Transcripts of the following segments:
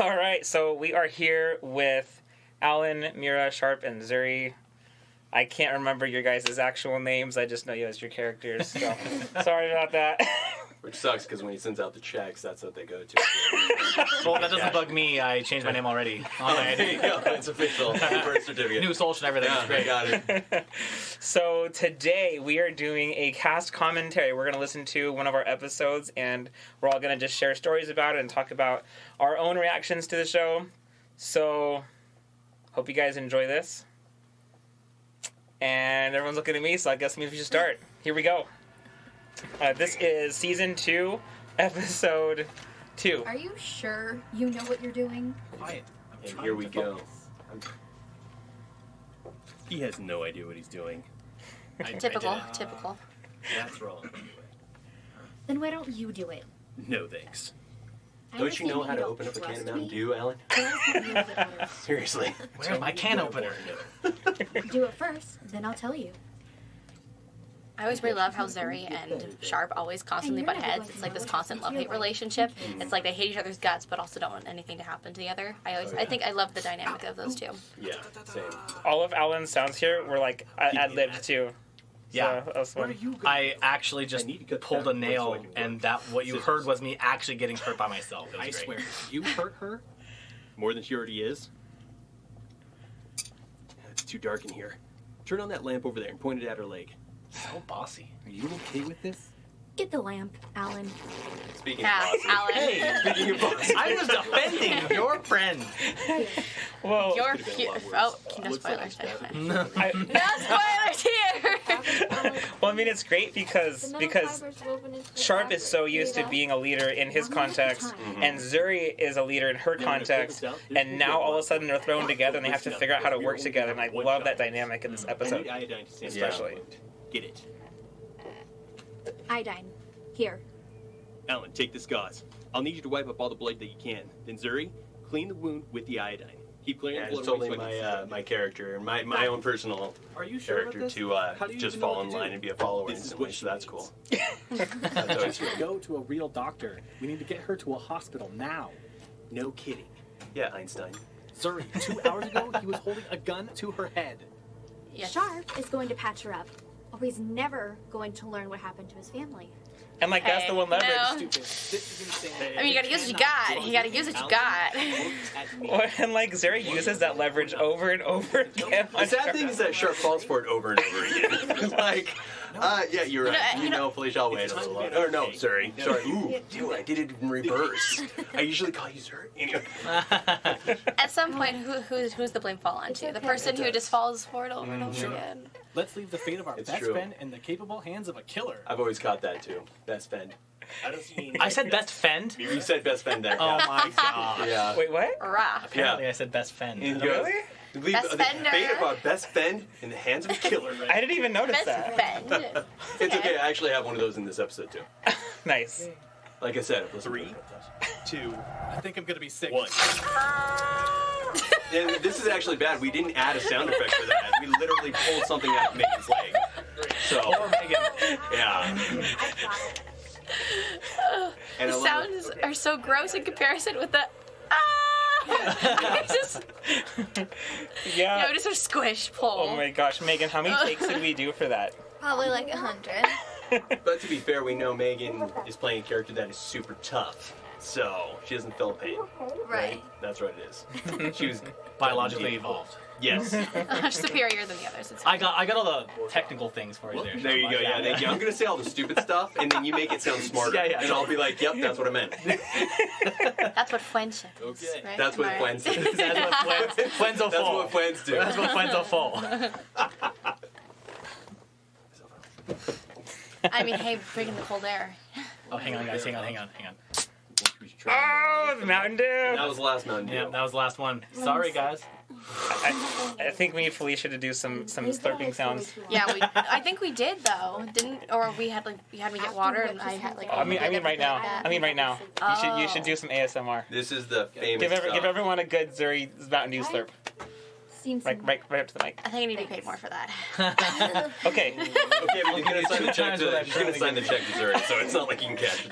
All right, so we are here with Alan, Mira, Sharp, and Zuri. I can't remember your guys' actual names. I just know you as your characters. So sorry about that. Which sucks because when he sends out the checks, that's what they go to. Well, that doesn't bug me. I changed my name already. On my There ID. you go. It's official. Birth certificate. New social and everything. Yeah, It's great. I got it. So today we are doing a cast commentary. We're going to listen to one of our episodes, and we're all going to just share stories about it and talk about our own reactions to the show. So hope you guys enjoy this. And everyone's looking at me, so I guess maybe we should start. Here we go. This is Season 2, Episode 2. Are you sure you know what you're doing? Quiet. And here we go. He has no idea what he's doing. Typical. That's wrong. Then why don't you do it? No thanks. I Don't you know understand how to don't open up a can of trust Mountain me, Dew, Alan? but I just want you to get better. Seriously. Where's my can opener? Do it first, then I'll tell you. I always really love how Zuri and Sharp always constantly butt heads. It's like this constant love-hate relationship. It's like they hate each other's guts, but also don't want anything to happen to the other. I think I love the dynamic of those two. Yeah, same. All of Alan's sounds here were like ad-libbed too. Yeah. So that was fun. I actually just I need to cut pulled that a nail, so I can work. and that what you heard was me actually getting hurt by myself. It was I great. swear, you hurt her more than she already is. It's too dark in here. Turn on that lamp over there and point it at her leg. So bossy. Are you okay with this? Get the lamp, Alan. Speaking Yeah, of bossy. Alan. Hey, Speaking of bossy. I was defending your friend. Well, You're Could've been a cute. lot worse. Oh, no Looks like spoilers. I'm No stabbing. spoilers here. well, I mean, it's great because Sharp is so used to being a leader in his context, and Zuri is a leader in her context, and now all of a sudden they're thrown together and they have to figure out how to work together, and I love that dynamic in this I episode. need iodine to stand Especially. Get it. Iodine. Here. Alan, take this gauze. I'll need you to wipe up all the blood that you can. Then Zuri, clean the wound with the iodine. Keep clearing Yeah, the it's blood away totally so I can see. my character, and my own personal Are you sure about character this? to How do you just even know fall what in to do? line and be a follower This is instantly, what she so that's needs. cool. That's always good. Go to a real doctor. We need to get her to a hospital now. No kidding. Yeah, Einstein. Zuri, 2 hours ago, he was holding a gun to her head. Yes. Sharp is going to patch her up, or he's never going to learn what happened to his family. And like that's the one leverage. No. Stupid. This is insane. I mean, you gotta use what you got. You gotta use what you got. And like Zuri uses that leverage over and over again. The sad thing is that Sharp falls for it over and over again. Like, yeah, you're right. You know, Felicia, I'll wait. It's time to Or get no, okay. sorry. Sorry. Ooh, dude, I did it in reverse. I usually call you Zuri. Anyway. At some point, who's the blame fall on to? The person who just falls for it over and over again. Let's leave the fate of our It's best true. friend in the capable hands of a killer. I've always caught that too. Best friend. I don't see any. I said best fend. You said best friend there. Oh yeah. my god. Yeah. Wait, what? Rah. Apparently I said best fend. And he goes, Really? leave Best the fender. fate of our best friend in the hands of a killer. I didn't even notice Best that. friend. It's okay. I actually have one of those in this episode too. Nice. Like I said, I've listened to 3, it. 2, I think I'm gonna be sick. 1. And this is actually bad. We didn't add a sound effect for that. We literally pulled something out of Megan's leg. So, yeah. And I The love it. sounds are so gross in comparison with the ah. It's just Yeah. just a squish pull. Oh my gosh, Megan, how many takes did we do for that? Probably like 100. But to be fair, we know Megan is playing a character that is super tough. So, she doesn't feel pain. Right. That's what it is. She was Biologically evolved. Yes. Much superior than the others. It's I got all the technical things for you there. There you go. Yeah, thank you. I'm gonna say all the stupid stuff, and then you make it sound smarter. Yeah. And I'll be like, "Yep, that's what I meant." That's what friendship is. Okay. Right? That's what Am I friends. right? do. That's what friends are That's for. what friends do. That's what friends are for. I mean, hey, bring in the cold air. Oh, hang on, guys. Hang on. We should try. Oh, the Mountain Dew. That was the last Mountain Dew. Yeah, that was the last one. Sorry, guys. I think we need Felicia to do some slurping sounds. Yeah, I think we did though, didn't? Or we had you had me get water and I had like. I mean right now. I mean right now. You should do some ASMR. This is the famous Give stuff. everyone a good Zuri Mountain Dew slurp. Seems Right up to the mic. I think I need to be paid more for that. Okay. Okay, but you're gonna sign the check times what to. I've She's gonna currently sign the check to Zuri, so it's not like you can cash it.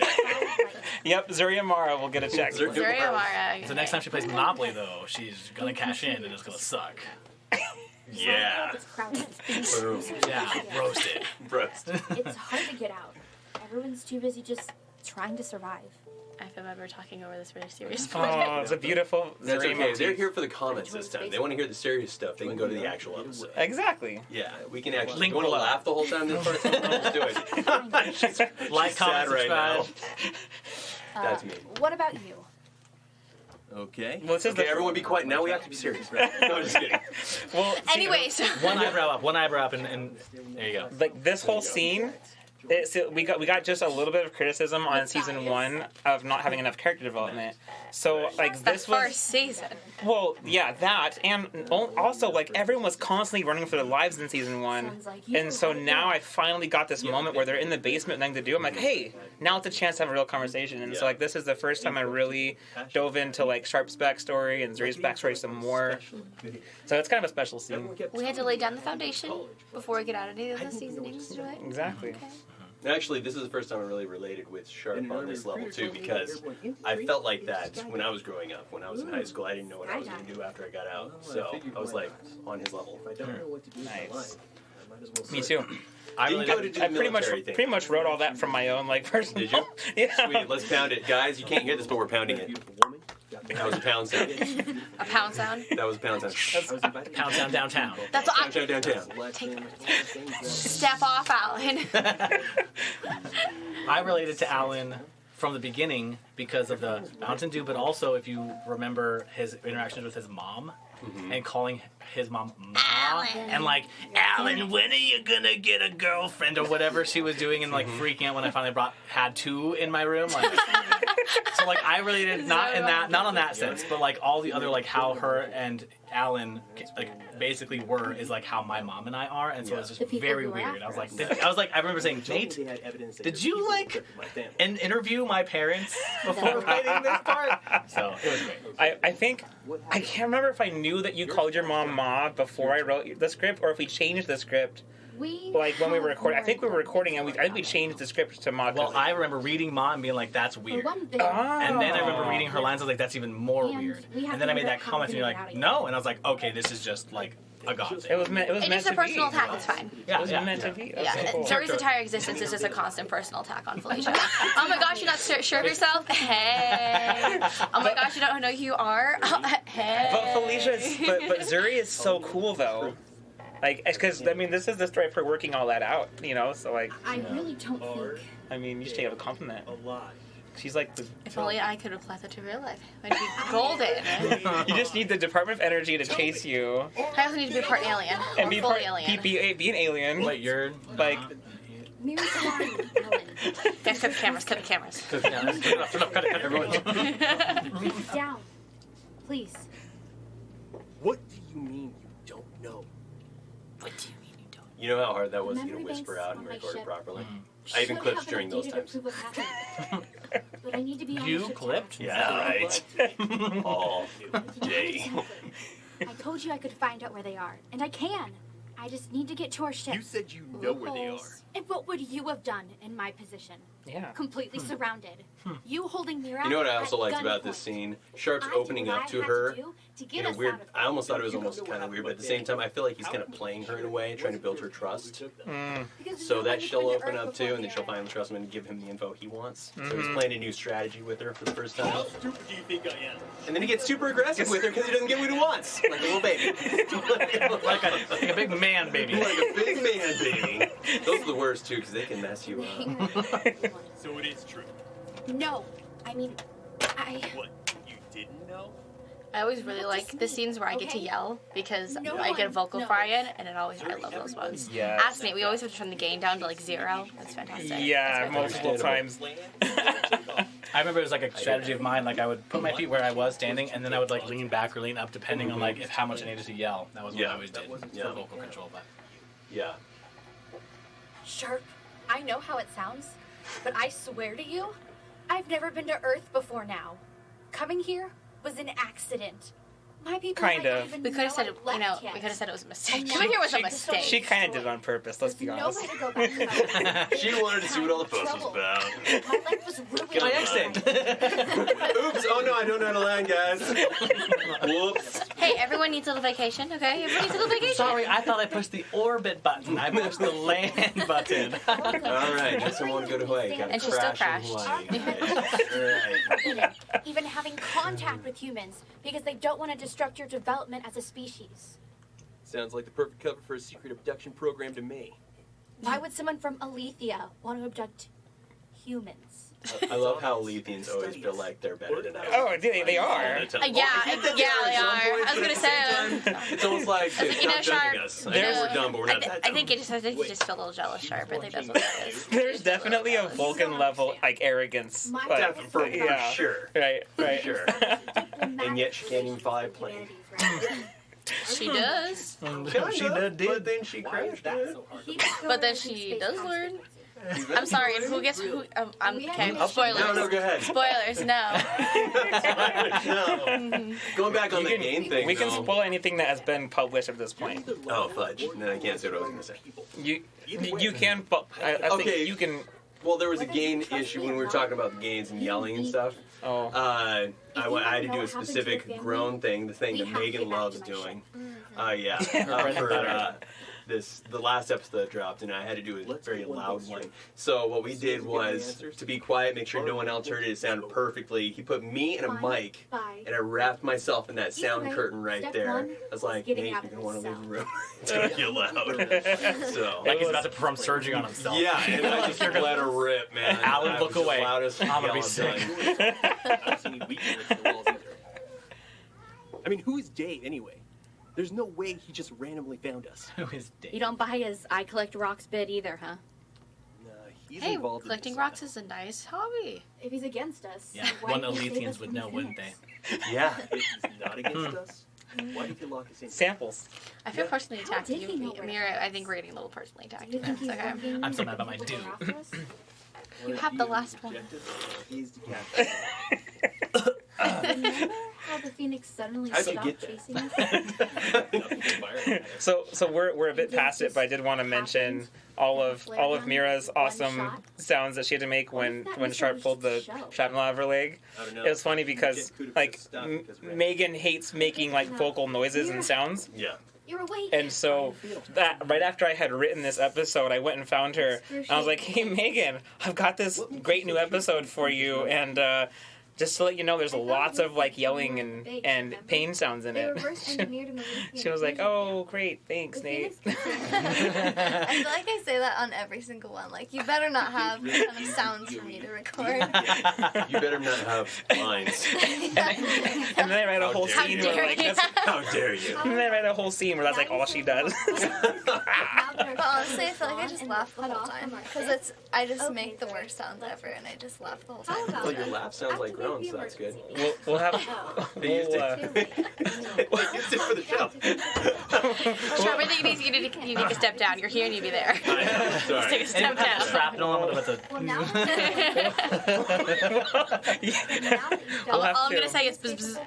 spotlight. Yep, Zuri Amara will get a check. Zuri- Zuri Amara. So next time she plays Monopoly, though, she's gonna cash in and it's gonna suck. Yeah. It's crowded. Boom. Yeah, roasted. Roast. It's hard to get out. Everyone's too busy just trying to survive. I feel like we're talking over this really serious Oh, it's a beautiful That's Zuri okay. motif. They're here for the comments this time. They want to hear the serious stuff. They can go to the actual episode. Exactly. Yeah, we can actually. Link You want to below. laugh the whole time this part? Let's do it. Like, comment, sad right now. subscribe. That's me. What about you? Okay. Well, this is Okay, the- everyone be quiet. Now we have to be serious, right? No, I'm just kidding. Well, see, Anyways, One eyebrow up, and there you go. like this whole scene, we got just a little bit of criticism on season 1 of not having enough character development. So like it's the this first was season. well, yeah, that and also like everyone was constantly running for their lives in season 1, Sounds like you. and so now I finally got this moment where they're in the basement, nothing to do. I'm like, hey, now it's a chance to have a real conversation. And so like this is the first time I really dove into like Sharp's backstory and Zuri's backstory some more. So it's kind of a special scene. We had to lay down the foundation before we get out any of the seasonings to it. Exactly. Okay. Actually, this is the first time I really related with Sharp on this level too, because I felt like that when I was growing up. When I was in high school, I didn't know what I was going to do after I got out, so I was like on his level. Nice. Me too. I Didn't really go to do I the pretty much military thing. pretty much wrote all that from my own like personal. Did you? Yeah. Sweet, let's pound it, guys. You can't hear this, but we're pounding it. That was a pound sound. A pound sound. That was a pound sound. Pound sound downtown. That's what Down, down, down. Step off, Alan. I related to Alan from the beginning because of the Mountain Dew, but also if you remember his interactions with his mom and calling his mom Ma, Alan. and like, Alan, when are you gonna get a girlfriend or whatever she was doing, and like freaking out when I finally had two in my room. Like, so like I related not on that sense, but like all the other like how her and Alan like basically is like how my mom and I are, and so it's The just people very who were weird. after I was like, I remember saying, Nate, did you like interview my parents before writing this part? So it was great. I think I can't remember if I knew that you called your mom Ma before I wrote the script, or if we changed the script like when we were recording. I think we were recording, and I think we changed the script to Ma. Well, I remember reading Ma and being like, that's For weird. one thing, And then I remember reading her lines, I was like, that's even more And weird. we have And then to I made figure that out how comment, to and you're get it out like, of no. And I was like, okay, this is just like a god It thing. was meant. It was It's meant just a to personal be. attack. It's fine. Yeah, It was yeah. meant to be. That's Yeah, so cool. Zuri's entire existence is just a constant personal attack on Felicia. Oh my gosh, you're not sure of yourself? Hey. Oh my gosh, you don't know who you are? Hey. But Felicia, but Zuri is so cool though. Like, because I mean, this is the story for working all that out, you know. So like, I really don't think. I mean, you should take a compliment. She's like, If only I could apply that to real life. I'd be golden. you just need the Department of Energy to chase you I also need to be part alien. and or be fully part, alien. be an alien. Wait, you're Like, Mary Ellen. Guys, cut the cameras, cut the cameras. Sit down. Please. What do you mean you don't know? What do you mean you don't? You know how hard that was to get a Memory whisper banks out on and my record it ship. properly. I even Should clipped have during an those data to times. prove what happened. But I need to be on You the ship clipped? Yeah, right. Oh, Jay. I told you I could find out where they are, and I can. I just need to get to our ship. You said you know where they are. Loopholes. And what would you have done in my position? yeah. Completely surrounded. You holding me around. You know what I also at liked about this gunpoint. scene? Sharp's I did opening what up I to had her do to get in a us weird. out of I almost thought it was You almost don't know kind of what weird, but at the happened, same time, I feel like he's kind of playing her in a way, trying to build her trust. Because So no that one she'll has been to open Earth up too, before and then she'll there. finally trust him and give him the info he wants. So he's playing a new strategy with her for the first time. How stupid do you think I am? And then he gets super aggressive with her because he doesn't get what he wants, like a little baby. like a big man baby. Like a big man baby. Those are the worst too, because they can mess you up. So it is true. No, I mean, I. What? You didn't know? I always really Not like just the me, scenes where I get to okay? yell because No I get a one vocal knows. fry in, and I love those ones. Yeah. Ask Nate, we always have to turn the gain down to like 0. That's fantastic. Yeah, That's my favorite. multiple times. I remember it was like a strategy of mine. Like I would put my feet where I was standing, and then I would like lean back or lean up, depending on like how much I needed to yell. That was what Yeah. I always did for Yeah. vocal control. But Yeah. Sharp, I know how it sounds, but I swear to you, I've never been to Earth before now. Coming here was an accident. My people Kind might not of. even We could have know said, I you know, left we yet. could have said it was a mistake. And She now knew it was a she- mistake. She kind of did it on purpose. Let's be There's honest. no way to go back to my life. She wanted to see what all the fuss was Trouble. about. My life was ruined. My exit. Oops! Oh no, I don't know how to land, guys. Whoops. Hey, everyone needs a little vacation, okay? Everyone needs a little vacation. Sorry, I thought I pushed the orbit button. I pushed the land button. All right, just someone to go to Hawaii. Gotta And she still crash in crashed. Hawaii. Right. Even having contact with humans because they don't want to disrupt your development as a species. Sounds like the perfect cover for a secret abduction program to me. Why would someone from Alethea want to abduct humans? I love how Lethians always feel like they're better than us. Oh, they are. Yeah, they are. I was gonna say. It's almost like I think, you know, not judging Sharp, us. I know we're dumb, but we're not that I dumb. think you just feel a little jealous, Sharp. I think that's what it is. There's definitely a Vulcan level like arrogance. My But, Definitely, for yeah. sure. Right. Sure. And yet she can't even fly a plane. She does. She did. But then she crashed it. But then she does learn. I'm sorry. Who gets who? Okay. Spoilers. No, go ahead. Spoilers. No. No. Going back on the game thing, We can though. spoil anything that has been published at this point. Oh, fudge. No, I can't say what I was going to say. You can. I Okay. think you can. Well, there was a gain issue when we were talking about the gains and yelling and stuff. Oh. I had to do a specific groan thing, the thing that Megan loves doing. Yeah. For the last episode that dropped, and I had to do it very loudly. So what we did was, to be quiet, make sure no one else heard it, it sounded perfectly. He put me and a mic, and I wrapped myself in that sound curtain right there. I was like, Nate, you're going to want to leave the room. It's going to get loud. So. Like he's about to perform surgery on himself. Yeah, and I just let her rip, man. Alan, I look was the away. loudest I'm gonna be yell sick. done. I don't see any weakness in the walls either. I mean, who is Dave anyway? There's no way he just randomly found us. Who is Dave? You don't buy his I collect rocks bid either, huh? Nah, he's Hey, involved collecting in this rocks is a nice hobby. If he's against us, Yeah, why one did he save Alethians us would from know, wouldn't they? humans? Yeah. If he's not against us, why did he lock us in? Samples. I feel personally How attacked. did he know You, where Mira, I think we're getting a little personally attacked. Do you think he's Okay. working I'm so mad about my to dude. go after us? You have the last one. Is to capture. Remember how the Phoenix suddenly How'd you stopped get that? chasing us? So we're a bit past it, but I did want to mention all of Mira's awesome sounds that she had to make when Sharp pulled the shrapnel out of her leg. I don't know. It was funny because like Megan hates making like vocal noises and sounds, Yeah. You're awake. and so that right after I had written this episode, I went and found her. And I was like, "Hey Megan, I've got this great new episode for you, and just to let you know, there's lots of like yelling and pain sounds in They it." reverse engineered an Alethean She was like, fusion. "Oh, great, thanks, The Nate." Phoenix I feel like I say that on every single one. Like, you better not have kind of sounds for me to record. You better not have lines. And then I write a whole How scene dare where like you. that's, How dare you? and then I write a whole scene where that's like all she does. But honestly, I feel like I just laugh the whole time. Because I just make the worst sounds ever, and I just laugh the whole time. Well, your laugh sounds like groans, so that's good. We'll have They used we'll, it. Well, used it for the show. Sharp, I think you need to step down. You're here and you be there. Sorry. Take a step down. Shrapnel on with a. Well, now We'll have All I'm to. gonna say is bzz,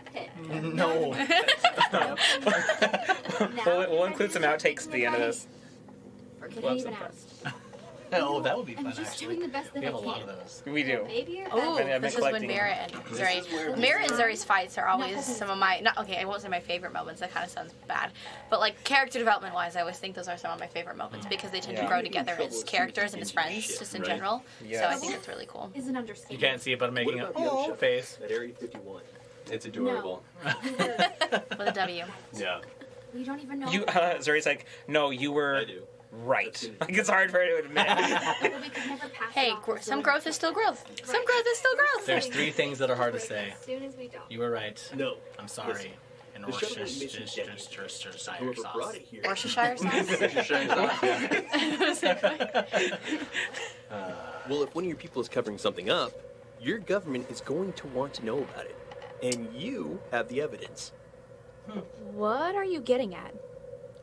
bzz. No. We'll include some outtakes at the end of this. Forget We'll I have even some asked. Oh, that would be I'm fun, just actually. doing the best that We have a I lot can. of those. We do. Baby or Oh, I've been this is when collecting Mira and Zuri. Mira and Zuri's fights are always some of my. Not okay. I won't say my favorite moments. That kind of sounds bad. But like character development wise, I always think those are some of my favorite moments because they tend to Yeah. grow together as characters and as friends, just in general. So I think Yes. that's really cool. is an understatement. You can't see it, but I'm making What a about the other face. At Area 51. It's adorable. With a W. Yeah. We don't even know. You Zuri's like, no, you were I do. right. Like it's hard for her to admit. We could never pass Hey, it off as some Zoe. growth is still growth. Some growth is still growth. There's 3 things that are hard to say. As soon as we don't. You were right. No. I'm sorry. And The shuttle mission Worcestershire Whoever sauce. brought it here. Worcestershire sauce. Well, if one of your people is covering something up, your government is going to want to know about it. And you have the evidence. What are you getting at?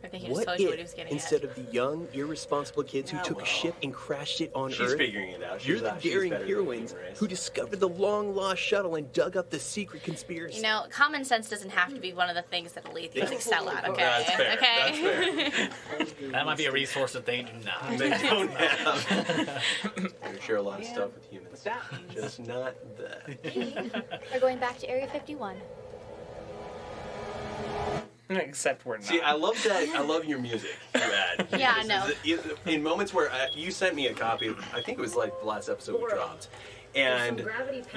I think he just What told you what he if, was getting instead at. of the young, irresponsible kids who took a ship and crashed it on She's Earth, figuring it out. you're She's the not- she's daring better than heroines me, Grace. who discovered the long-lost shuttle and dug up the secret conspiracy. You know, common sense doesn't have to be one of the things that Alethio's excel at, okay? That's fair. Okay? That's fair. That might be a resource that they do not. They don't have. They share a lot of stuff with humans. Just not that. We're going back to Area 51. Except we're not. See, I love that. I love your music you add. Yeah, I know. In moments where you sent me a copy, I think it was like the last episode we dropped, and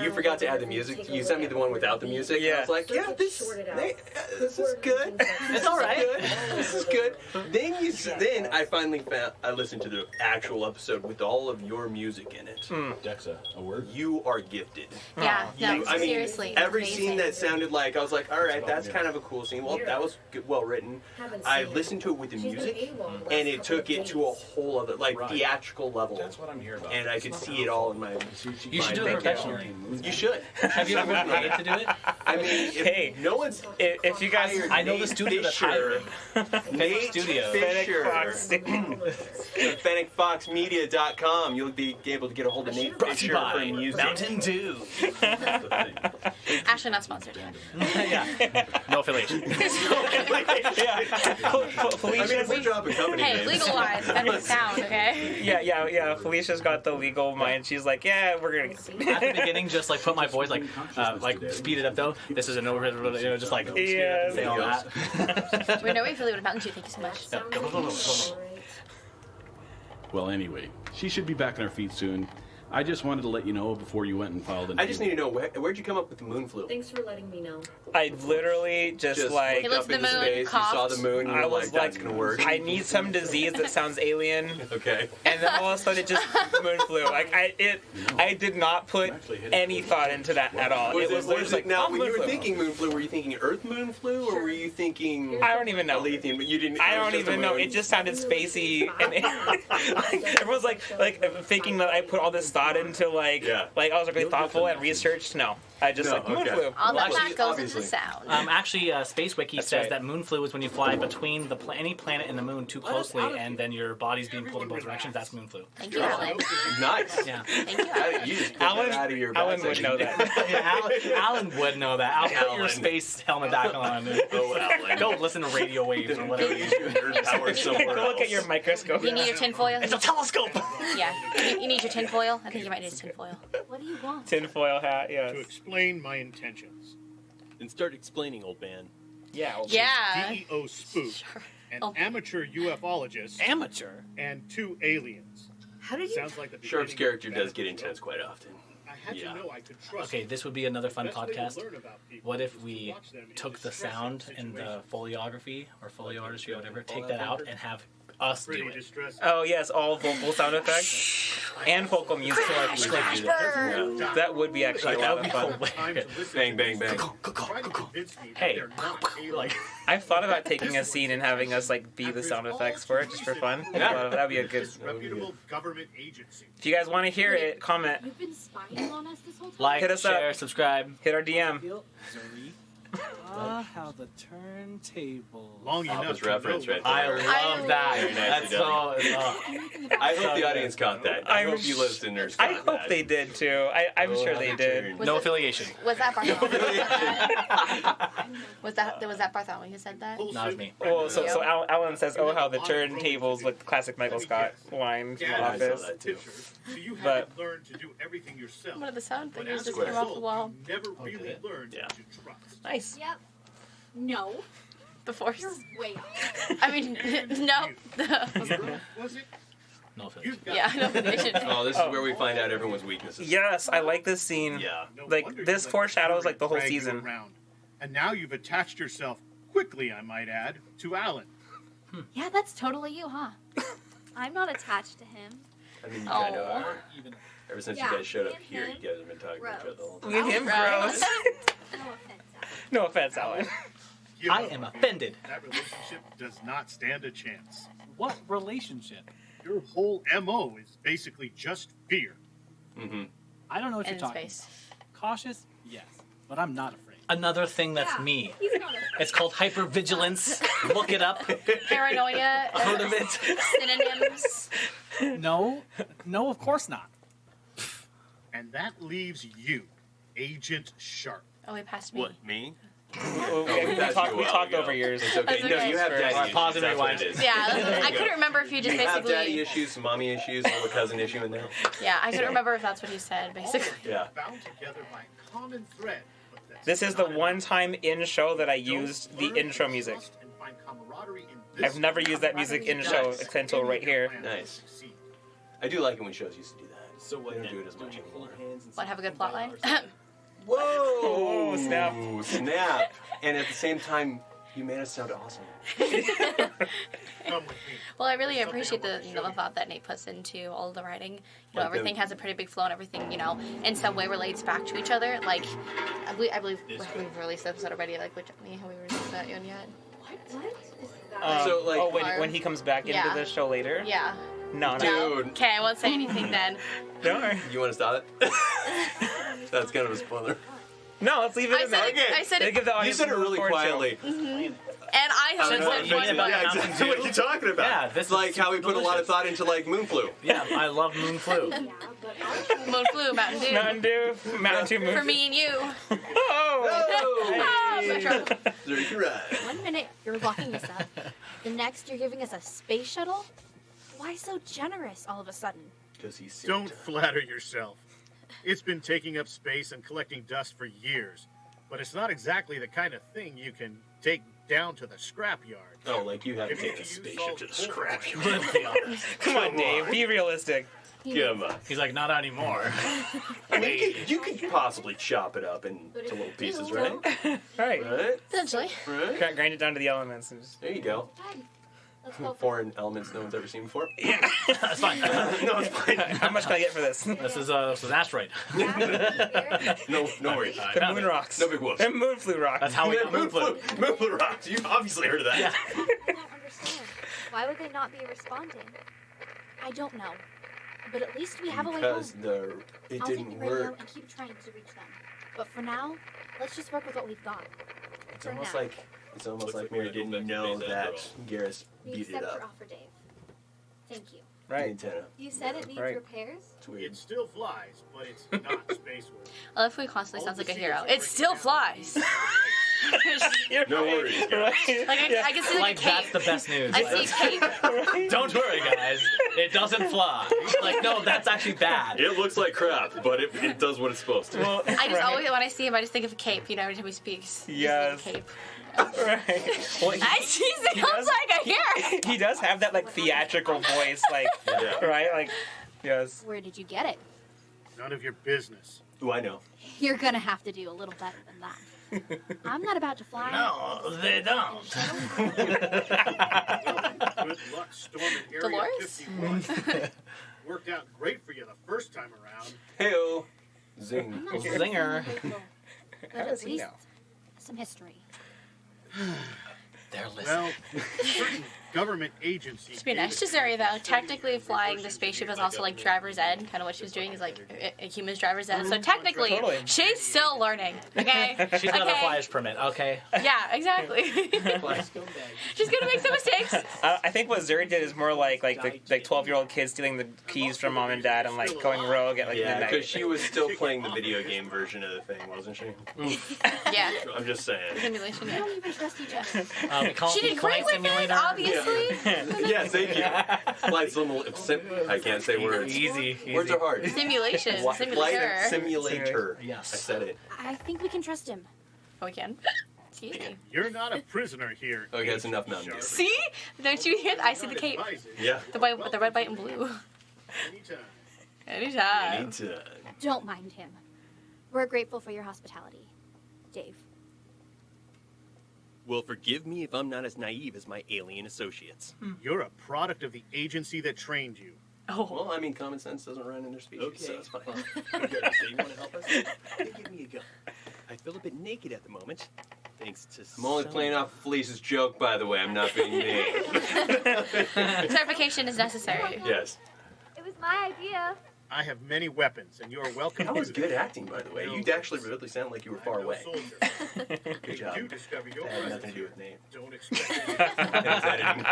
you forgot to add the music. You sent me the one without the music. And I was like, yeah, this is good. It's all right. This is good. Then I finally found. I listened to the actual episode with all of your music in it. Dexa, a word? You are gifted. Yeah, no, I mean, seriously. every amazing. scene that sounded like I was like, all right, that's kind of a cool scene. Well, that was well written. I listened to it with the music, and it took it to a whole other, like, theatrical level. That's what I'm here about. And I could see it all in my. You should do it professionally. You should. Have you ever been paid to do it? I mean, if no one's. If you guys, hired I know the Nate studio that's Fisher, Nate Studio. Fisher, Fennec FennecFoxMedia.com. You'll be able to get a hold of Nate Brought to you Fisher for by music. Mountain Dew. Actually, not sponsored yet. Yeah. No affiliation. yeah. I Felicia, mean, we're dropping company Hey, names. legal wise, better sound, okay? yeah. Felicia's got the legal mind. She's like, yeah, we're gonna. At the beginning, just like put my voice like speed it up though. This is an over, just like speed it up and say all that. We know we really would have Mountain Dew. Thank you so much. Well, anyway, she should be back on her feet soon. I just wanted to let you know before you went and filed an I just need to know, where'd you come up with the moon flu? Thanks for letting me know. I literally just like. He looked up at the into moon, space, coughed. you saw the moon, and I you were was like, that's like, gonna work. I need some disease that sounds alien, Okay. and then all of a sudden it just moon flu. Like I did not put any thought into that at all. It was literally just like, now, oh, when moon you were flu. thinking moon flu, were you thinking Earth moon flu, or were you thinking I don't even know. Alethionean? But you didn't. I it was don't just a even know. moon. It just sounded spacey, and everyone's like thinking that I put all this thought into like I was really thoughtful and researched. No, I just moon flu. All that Actually, goes into the sound. Actually, Space Wiki That's says right. that moon flu is when you fly between any planet and the moon too closely, and then your body's being pulled in both directions. That's moon flu. Thank you, Alan. Nice. Yeah. Thank you, Alan. You just put that out of your back Alan would section. know that. Yeah, Alan would know that. I'll put your Alan. space helmet back on. Oh, Alan. Go listen to radio waves or whatever. Use your nerd power somewhere Go look at else. your microscope. You need your tinfoil? It's a telescope. Yeah. You need your tinfoil? I think you might need a tinfoil. What do you want? Tinfoil hat. Yes. To explain my intentions. Then start explaining, old man. Yeah. well, Yeah. DEO Spook, an amateur ufologist, Amateur. and 2 aliens. How did you? Sounds like the Sharp's beginning character of does Bad get Control. intense quite often. I had Yeah. to know I could trust Okay, them. this would be another fun Best way to podcast. learn about people What if is we to watch them in took the distressing sound and the situations. foliography or folio artistry or whatever, take that out and have us Pretty do it? distressing. Oh yes, all vocal sound effects and vocal music. That would be actually a lot of fun. Time to listen Bang, to bang, this. bang. Try to convince me that Hey, they're not aliens. like I've thought about taking a scene and having us like be the sound effects for it just for fun. That'd be a good. Reputable government agency. If you guys want to hear it, comment, You've been spying on us this whole time. like, Hit us up. share, subscribe. hit our DM. How the turntable. Long enough Office to reference know right what- I love that. Very nicely That's so. I hope the audience caught that. I I'm hope you sh- listeners I caught hope that. they did too. I'm sure they did. Was No it- affiliation. Was that Bartholomew? was that Bartholomew who said that? Not with me. Well, so Alan says, "Oh, how the turntables," with the classic Michael Scott line from The Yeah, I saw Office. that too. So you But- haven't learned to do everything yourself. One of the sound But figures as just a came off the result, wall. you never really Okay. learned Yeah. to trust. Nice. Yep. No. The Force. You're way off. I mean, no. Was it? No affiliation. You've got Yeah, no affiliation. Oh, this is where we find out everyone's weaknesses. Yes, I like this scene. Yeah. No Like, wonder this you let foreshadows, Fury like, the whole drag you season. around. And now you've attached yourself quickly, I might add, to Alan. Yeah, that's totally you, huh? I'm not attached to him. I mean, you kind of Oh. are. Ever since you Yeah, guys showed up me and here, him, you guys have been talking to each other the whole time. Look at him, gross. No offense, Alan. No offense, Alan. Give I up. am offended. That relationship does not stand a chance. What relationship? Your whole MO is basically just fear. Mm-hmm. I don't know what And you're in talking space. about. Cautious? Yes. But I'm not afraid. Another thing that's Yeah, me. He's not afraid. It's called hypervigilance. Look it up. Paranoia. Heard of it? Synonyms. No, of course not. And that leaves you, Agent Sharp. Oh, it passed me. What, me? Okay, we that's talked you a while over ago. years. It's okay. That's No, okay. you have daddy issues. Pause and That's what rewind. it is. Yeah, I couldn't remember if you just You have daddy basically. issues, some mommy issues, a little cousin issue in there. Yeah, I couldn't remember if that's what you said, basically. Yeah. Bound together by a common thread. But that's This is the not one enough. time in show that I Don't used the learn intro to music. trust and find camaraderie in this I've never used that music in show Nice. until right here. Nice. I do like it when shows used to do that. So what? They don't then? do it as much we anymore. hold hands and What, have a good sing plot Kumbaya line? or something? Whoa! Oh, snap. Snap! And at the same time, you made us sound awesome. Come with me. Well, I really appreciate the the thought that Nate puts into all of the writing. You know, Like the- everything has a pretty big flow, and everything in some way relates back to each other. Like, I believe we've released the episode already. Like, which have we released that one yet? So, like- oh, when he comes back into Yeah. the show later? Yeah. No, no. Dude. Okay, I won't say anything then. Don't worry. You want to stop it? That's kind of a spoiler. No, let's leave it I in said there. it- I said it- Give the You audience said it a really forward show. quietly. And I have Since one what you mean about Yeah, Mountain exactly. Dew? What are you talking about? Yeah, this It's like is how we put a lot of delicious. thought into like moon flu. Yeah, I love Moon Flu. Moon Flu, Mountain Dew. Mountain Dew, Mountain Dew movie. For me and you. Oh! so trouble. Dirty ride. 1 minute you're locking us up. The next you're giving us a space shuttle? Why so generous all of a sudden? Because he's Don't flatter yourself. It's been taking up space and collecting dust for years, but it's not exactly the kind of thing you can take down to the scrapyard. Oh, like you haven't If you taken a use spaceship all to the the scrapyard. Let's be honest. Come on, Dave. Be realistic. Come on. He's like, not anymore. I mean, you could possibly chop it up into little pieces, right? Right. Right? Potentially. Right? Grind it down to the elements. And just... There you go. Let's go for Foreign elements no one's ever seen before. Yeah. That's fine. No, it's fine. How much can I get for this? This is an asteroid. No worries. The moon rocks. No big whoops. The moon flu rock. That's how we got Moon Flu. Moon flu rocks. You've obviously heard of that. Yeah. I don't understand. Why would they not be responding? I don't know. But at least we have a way home. Because it I'll take didn't the radio work. and keep trying to reach them. But for now, let's just work with what we've got. It's For almost now. like Looks Mary like we're didn't going back to know base that after Garrus We beat it accept your up. offer, Dave. Thank you. Right. Antenna. You said it needs Right. repairs? It's weird. It still flies, but it's not space work. I love how he constantly sounds like a hero. It still flies. You're No right. worries, guys. Right. Like I can see like Like, a that's cape. the best news. I Like, see a cape. don't worry, guys. It doesn't fly. Like, no, that's actually bad. It looks like crap, but it does what it's supposed to. Well, I just right. always, when I see him, I just think of a cape. Every time he speaks. Just Yes. think of a cape. Right. Well, He sounds like a hero. he does have that like theatrical voice, like Yeah. right, like yes. Where did you get it? None of your business. Ooh, I know. You're gonna have to do a little better than that. I'm not about to fly. No, they don't. Good luck storming Area Dolores? 51. Worked out great for you the first time around. Heyo. Zing. I'm not Zinger. But How does at he least know? some history. They're listening. Well, certain government agencies. To be nice to Zuri, though, technically flying the spaceship is also like driver's ed. Kind of what she was doing is like a human's driver's ed. So technically, Totally. she's still learning. Okay. She's got a Okay? flyer's permit, okay? Yeah, exactly. She's gonna make some mistakes. I think what Zuri did is more like the 12-year-old kid stealing the keys from mom and dad and like going rogue at like Yeah, midnight. because she was still playing the video game version of the thing, wasn't she? Yeah. I'm just saying. Simulation. We Yeah. don't even trust each other. We call She it did Flight great with it, Simulator. obviously. Yeah, thank you. Flight I can't say words. Easy. Words are hard. Simulation. Flight Simulator. simulator. Yes. I said it. I think we can trust him. Oh, we can. Excuse me. You're not a prisoner here. Okay, that's enough Mountain Dew. See? Don't you hear that? I see the cape. Yeah. The white with the red, white, and blue. Anytime. Anytime. Anytime. Don't mind him. We're grateful for your hospitality, Dave. Well, forgive me if I'm not as naive as my alien associates. You're a product of the agency that trained you. Oh. Well, I mean, common sense doesn't run in their species, Okay. so it's fine. Good. So you want to help us? Hey, give me a gun. I feel a bit naked at the moment, thanks to. I'm only playing off Felice's joke, by the way. I'm not being mean. Clarification is necessary. Yes. It was my idea. I have many weapons, and you are welcome That to was them. good acting, by the way. You actually really sounded like you were far I'm no away. soldier. Good If job. you do discover your That had presence nothing to do here, with Nate. don't expect That's editing.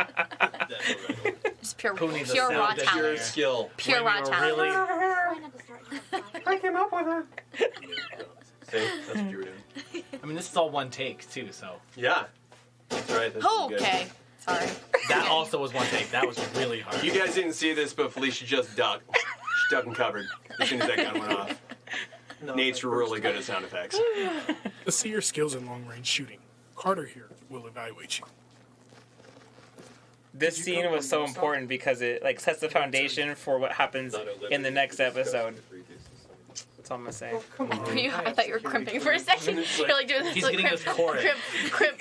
Just pure, Who needs a pure sound raw engineer? Pure talent. skill. Pure raw When you're talent. really- I came up with it. See? That's what you were doing. I mean, this is all one take too, so Yeah. That's right. That's Oh, good. okay. Sorry. that also was one take. That was really hard. You guys didn't see this, but Felicia just ducked. She ducked and covered as soon as that gun went off. Nate's really good at sound effects. Let's see your skills in long-range shooting. Carter here will evaluate you. This scene was so important because it like sets the foundation for what happens in the next episode. That's all I'm gonna say. I thought you were crimping for a second. You're like doing this. He's like, getting this chorus. Crimp.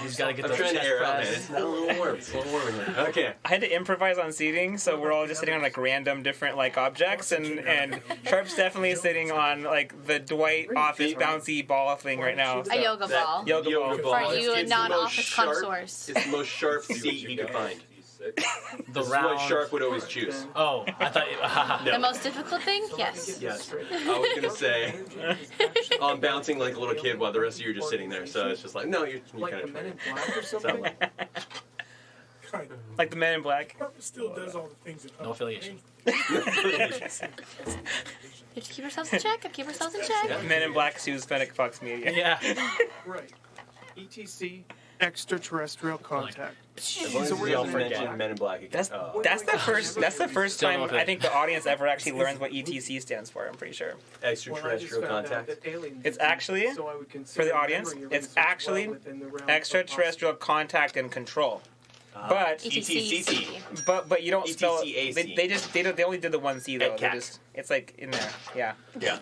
He's got to get I'm those trying to chest air out, man. press. It's not a little warm. It's a little warm in here. Okay. I had to improvise on seating, so we're all just sitting on like random different like objects, and Sharp's definitely sitting on like the Dwight office bouncy ball thing right now. A yoga ball. Yoga ball. For you It's the most non-office sharp- connoisseurs. It's the most sharp seat he could find. The This is round. what Shark would always choose. Oh, I thought. The most difficult thing? Yes. Yes. I was gonna say, I'm bouncing like a little kid while the rest of you are just sitting there. So it's just like, no, you're kind of trying. So, Kind of. Like the Men in Black. Carter still does all the things that No affiliation. We have to keep ourselves in check. Keep ourselves in check. Men in Black sues Fennec Fox Media. Yeah. Right. ETC, extraterrestrial contact. as long as So we we're don't gonna mention Men in Black again. That's the first Still time no I think the audience ever actually learns what ETC stands for. I'm pretty sure. Extraterrestrial contact. It's actually for the audience. It's actually extraterrestrial contact and control. But ETCC. but you don't spell it. ETCAC. They only did the one C though. They ETCAC. just it's like in there. Yeah. Yeah.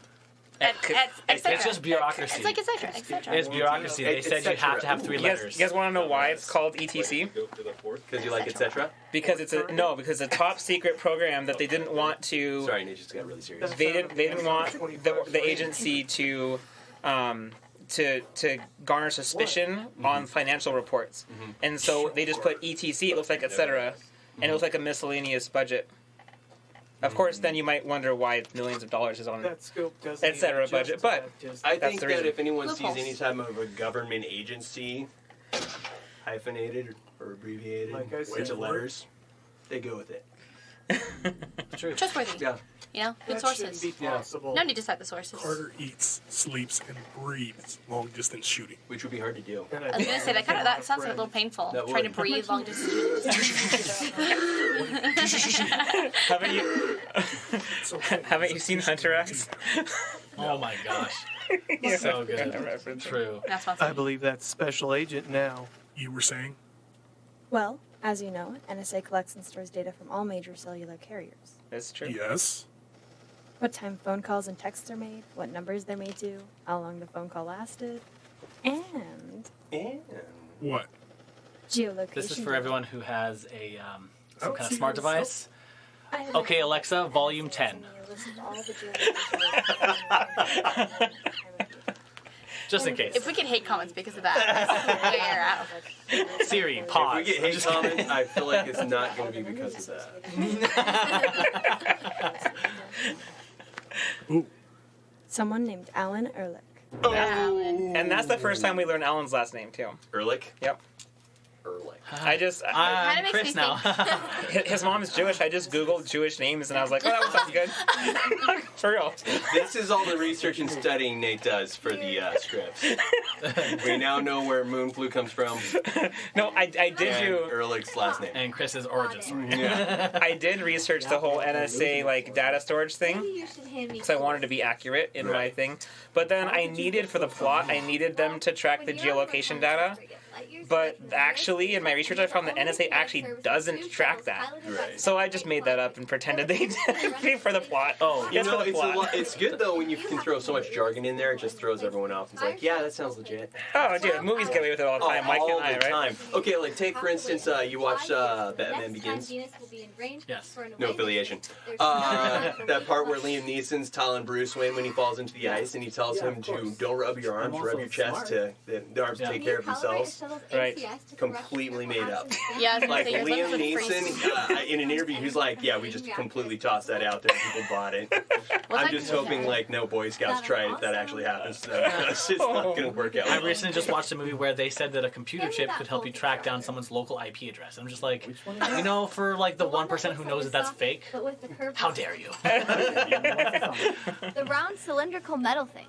Et cetera. It's just bureaucracy. It's like et cetera, et cetera. It's bureaucracy. They It's said you have to have 3 You guys, letters. you guys want to know why it's called ETC? Because you like etc. Because it's a top secret program that they didn't want to. Sorry, Nate just got really serious. They didn't want the agency to garner suspicion on financial reports, and so they just put ETC. It looks like etc. And it looks like a miscellaneous budget. Of course, then you might wonder why millions of dollars is on That scope doesn't etc. even budget, but justify I That's think the that reason. if anyone sees Loopholes. any type of a government agency hyphenated or abbreviated, Like I said, bunch of letters, they go with it. True. Trustworthy. Yeah. You know, good That shouldn't sources. be possible. No need to cite the sources. Carter eats, sleeps, and breathes long-distance shooting. Which would be hard to do. I was gonna say that sounds a little painful. That Trying to would. breathe long distance. haven't you seen Hunter X? Oh my gosh. Yeah, So I good. reference. True. That's what's I believe that's special agent now. You were saying? Well, as you know, NSA collects and stores data from all major cellular carriers. That's true. Yes. What time phone calls and texts are made, what numbers they're made to, how long the phone call lasted, and What? geolocation. This is for everyone who has a some Oh, kind of see, smart so- device. I have Okay, a- Alexa, volume 10. a list of all the geolocation- Just in case. If we get hate comments because of that, we're out. Siri, pause. If we get hate comments, I feel like it's not going to be because of that. Ooh. Someone named Alan Ehrlich. And that's the first time we learned Alan's last name too. Ehrlich? Yep. Ehrlich. I'm makes Chris me now. His mom is Jewish. I just googled Jewish names and I was like, oh, that sounds good. For real. This is all the research and studying Nate does for the scripts. We now know where Moonflu comes from. No, I did And do. Ehrlich's last name. And Chris's origin story. Yeah. I did research the whole NSA like data storage thing because I wanted to be accurate in my thing. But then I needed for the plot, I needed them to track the geolocation data. But actually, in my research, I found that NSA actually doesn't track that. Right. So I just made that up and pretended they did for the plot. Oh, You yes, know, for the it's, plot. it's good though when you can throw so much jargon in there, it just throws everyone off. It's like, yeah, that sounds legit. Oh, dude, movies get away with it all the time. Why all can't I, the right? time. Okay, like take for instance, you watched Batman Begins. Yes. No affiliation. That part where Liam Neeson's telling Bruce Wayne when he falls into the ice and he tells him to don't rub your arms, rub your chest to the arms to take care of themselves. Right. completely made up. Yeah, I was gonna Like say, you're Liam looking for the Neeson, in an interview, he's like, "Yeah, we just completely tossed that out there. People bought it." I'm just hoping, like, no Boy Scouts try it if that actually happens. So it's just not going to work out. I recently just watched a movie where they said that a computer chip could help you track down someone's local IP address. I'm just like, you know, for like the 1% who knows that that's fake, how dare you? The round cylindrical metal thing.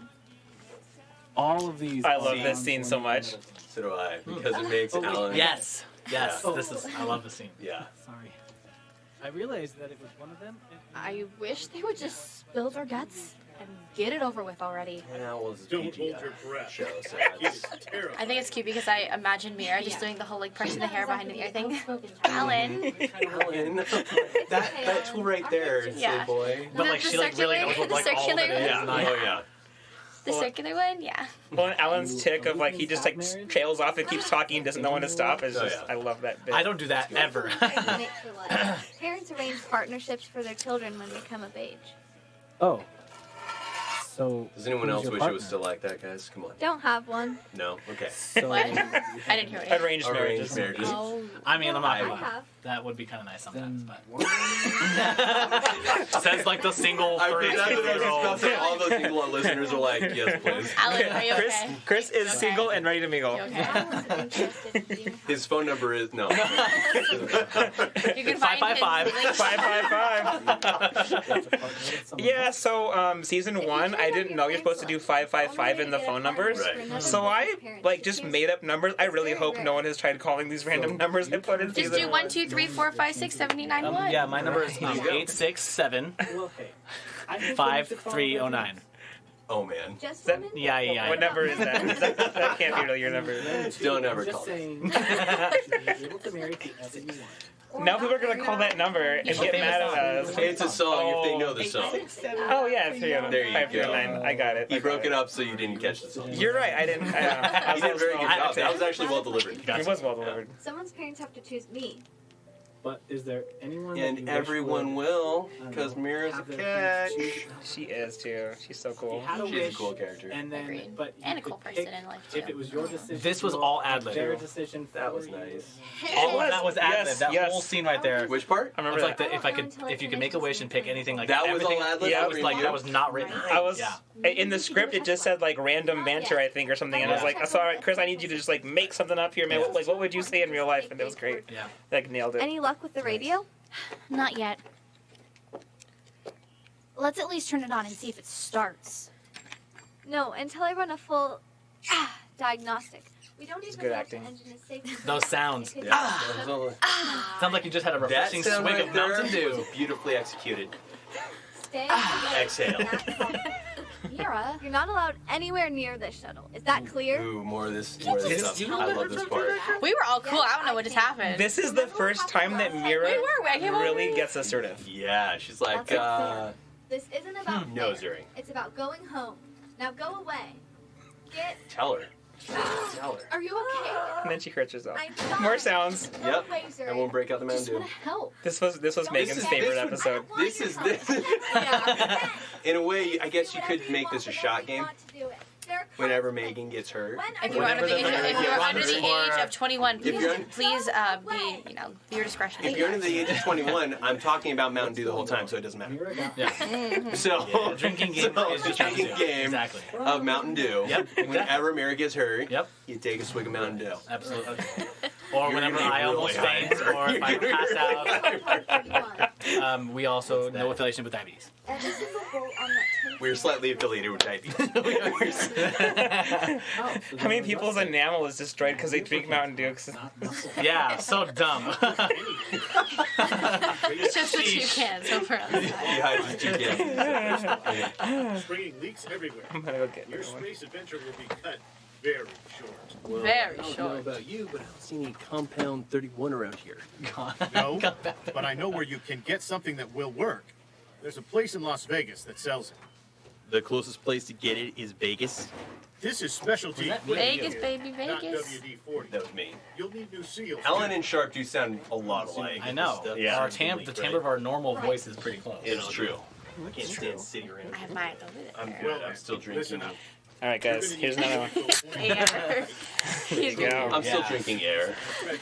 All of these. I love this scene so much. So do I, because it makes Alan. Yes. Yeah. This is. I love the scene. Yeah. Sorry. I realized that it was one of them. I wish they would just spill their guts and get it over with already. Yeah, well, it's Don't hold your breath. show, so It's terrifying. I think it's cute because I imagine Mira just doing the whole like pressing the hair behind the ear thing. Alan. Alan, that tool right there, Yeah. say boy. But like she like really knows what like all of it is. Yeah. Oh yeah. The circular one, yeah. Well, and Alan's tick of like he just like trails off and keeps talking, doesn't know when to stop. Is just I love that bit. I don't do that ever. Parents arrange partnerships for their children when they come of age. Oh. So. Does anyone who's else your wish partner? it was still like that, guys? Come on. Don't have one. No. Okay. So. What? I didn't hear it. Arranged marriages. Oh. I mean, I'm not gonna I lie. have. That would be kind of nice sometimes, but says like the single I mean, that's what I was just 32-year-old. about to say. All those people, listeners are like, yes, please. Alan, are you okay? Chris is single and ready to mingle. You okay? His phone number is no. You can find 555. his 555. Yeah, so season 1, I didn't know you're supposed to do 555 in the phone numbers. Right. So I like just made up numbers. I really hope no one has tried calling these random numbers I put in Just season do 1, 2, 3, 4, 5, 6, 7, 8, 9, 1. Yeah, my number is 867 5309. Oh man. Just That- women? Yeah. What number is that? That can't be really your number. Don't ever Just call it. saying. You should be able to marry whoever you want. Now people are gonna call that number and get mad at us. It's a song if they know the song. Oh yeah, There you go. 539. I got it. He broke it up so you didn't catch the song. You're right. I didn't. I He did a very good job. That was actually well delivered. It was well delivered. Someone's parents have to choose me. But is there anyone? that you And wish everyone would, will, I don't because know, Mira's a have their cat. parents choose- She is too. She's so cool. Had a She's a wish, cool character. And then, Agreed. but you And a could cool person pick in life, if too. it was your decision. This was all ad-lib. Their decision. That was for you. nice. All of that was ad-lib. Yes, That yes. whole scene right there. Which part? I remember It's like that. if you could make a wish and pick anything like That was everything, all ad-lib? that was like that was not written. I was Yeah. in the script. It just said like random banter, I think, or something, and I was like, "So, all right, Chris, I need you to just like make something up here, man. Like, what would you say in real life?" And it was great. Yeah. Like nailed it. Any luck with the radio? Not yet. Let's at least turn it on and see if it starts. No, until I run a full diagnostic. We don't even good know acting. if the engine is safe. Those sounds. It could Yeah. be- Sounds like you just had a That refreshing sound swig right of there Mountain Dew. was beautifully executed. Stay. Exhale. Mira, you're not allowed anywhere near this shuttle. Is that clear? Ooh, more of this stuff. I love this part. We were all cool. I don't know what just happened. This is the first time that Mira We were. I came over. really gets assertive. Yeah, she's like, This isn't about nose fair. ring. It's about going home. Now go away. Get. Tell her. Tell her. Are you okay? And then she hurts herself. I'm fine. More sounds. Go Yep. away, Zuri. I won't break out the Mountain Just Dew. want to help. This was Megan's favorite episode. This is in a way. I guess you could make this a shot game. Whenever Megan gets hurt. If you are under the age, if you are under the age of 21, If you're un- please be your discretion. If you're under the age of 21, I'm talking about Mountain Dew the whole time, so it doesn't matter. So Yeah, drinking game is the just drinking Mountain Dew. game Exactly. of Mountain Dew. Yep. Whenever Mira gets hurt, Yep. you take a swig of Mountain Dew. Absolutely. Or You're whenever gonna be I really almost high. faint, or if I You're gonna pass out. We also no affiliation with diabetes. Every single bolt on that tin We're slightly affiliated with diabetes. How many people's enamel is destroyed because they drink Mountain Dew? Yeah, so dumb. It's just the two cans over on the side. Springing leaks everywhere. I'm gonna go get Your one. space adventure will be cut very short. Very I don't know short. about you, but I don't see any Compound 31 around here. No, but I know where you can get something that will work. There's a place in Las Vegas that sells it. The closest place to get it is Vegas. This is specialty. Vegas, baby, Not Vegas. WD-40. That was me. You'll need new seals. Alan and Sharp do sound a lot alike. I know. Yeah. Our the timbre of our normal voice is pretty close. It's true. I can't stand sitting around. I have mine. Don't do it. I'm Well, good. I'm still drinking. listen up. All right, guys. Here's another one. Air. Here you go. I'm still drinking air.